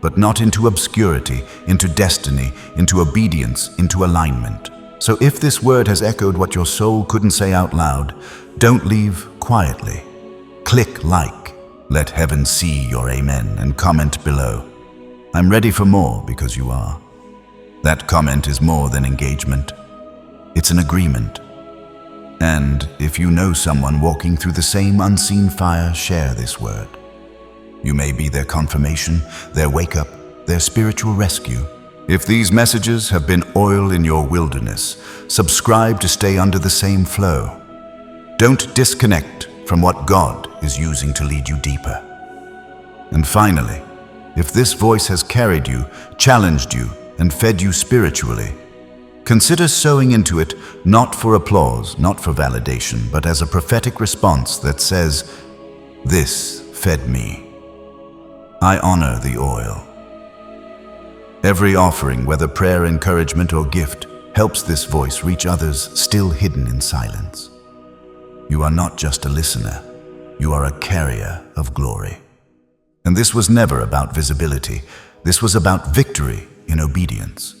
but not into obscurity, into destiny, into obedience, into alignment. So if this word has echoed what your soul couldn't say out loud, don't leave quietly. Click like. Let heaven see your amen and comment below. I'm ready for more because you are. That comment is more than engagement. It's an agreement. And if you know someone walking through the same unseen fire, share this word. You may be their confirmation, their wake-up, their spiritual rescue. If these messages have been oil in your wilderness, subscribe to stay under the same flow. Don't disconnect from what God is using to lead you deeper. And finally, if this voice has carried you, challenged you, and fed you spiritually, consider sowing into it not for applause, not for validation, but as a prophetic response that says, "This fed me. I honor the oil." Every offering, whether prayer, encouragement, or gift, helps this voice reach others still hidden in silence. You are not just a listener, you are a carrier of glory. And this was never about visibility. This was about victory in obedience.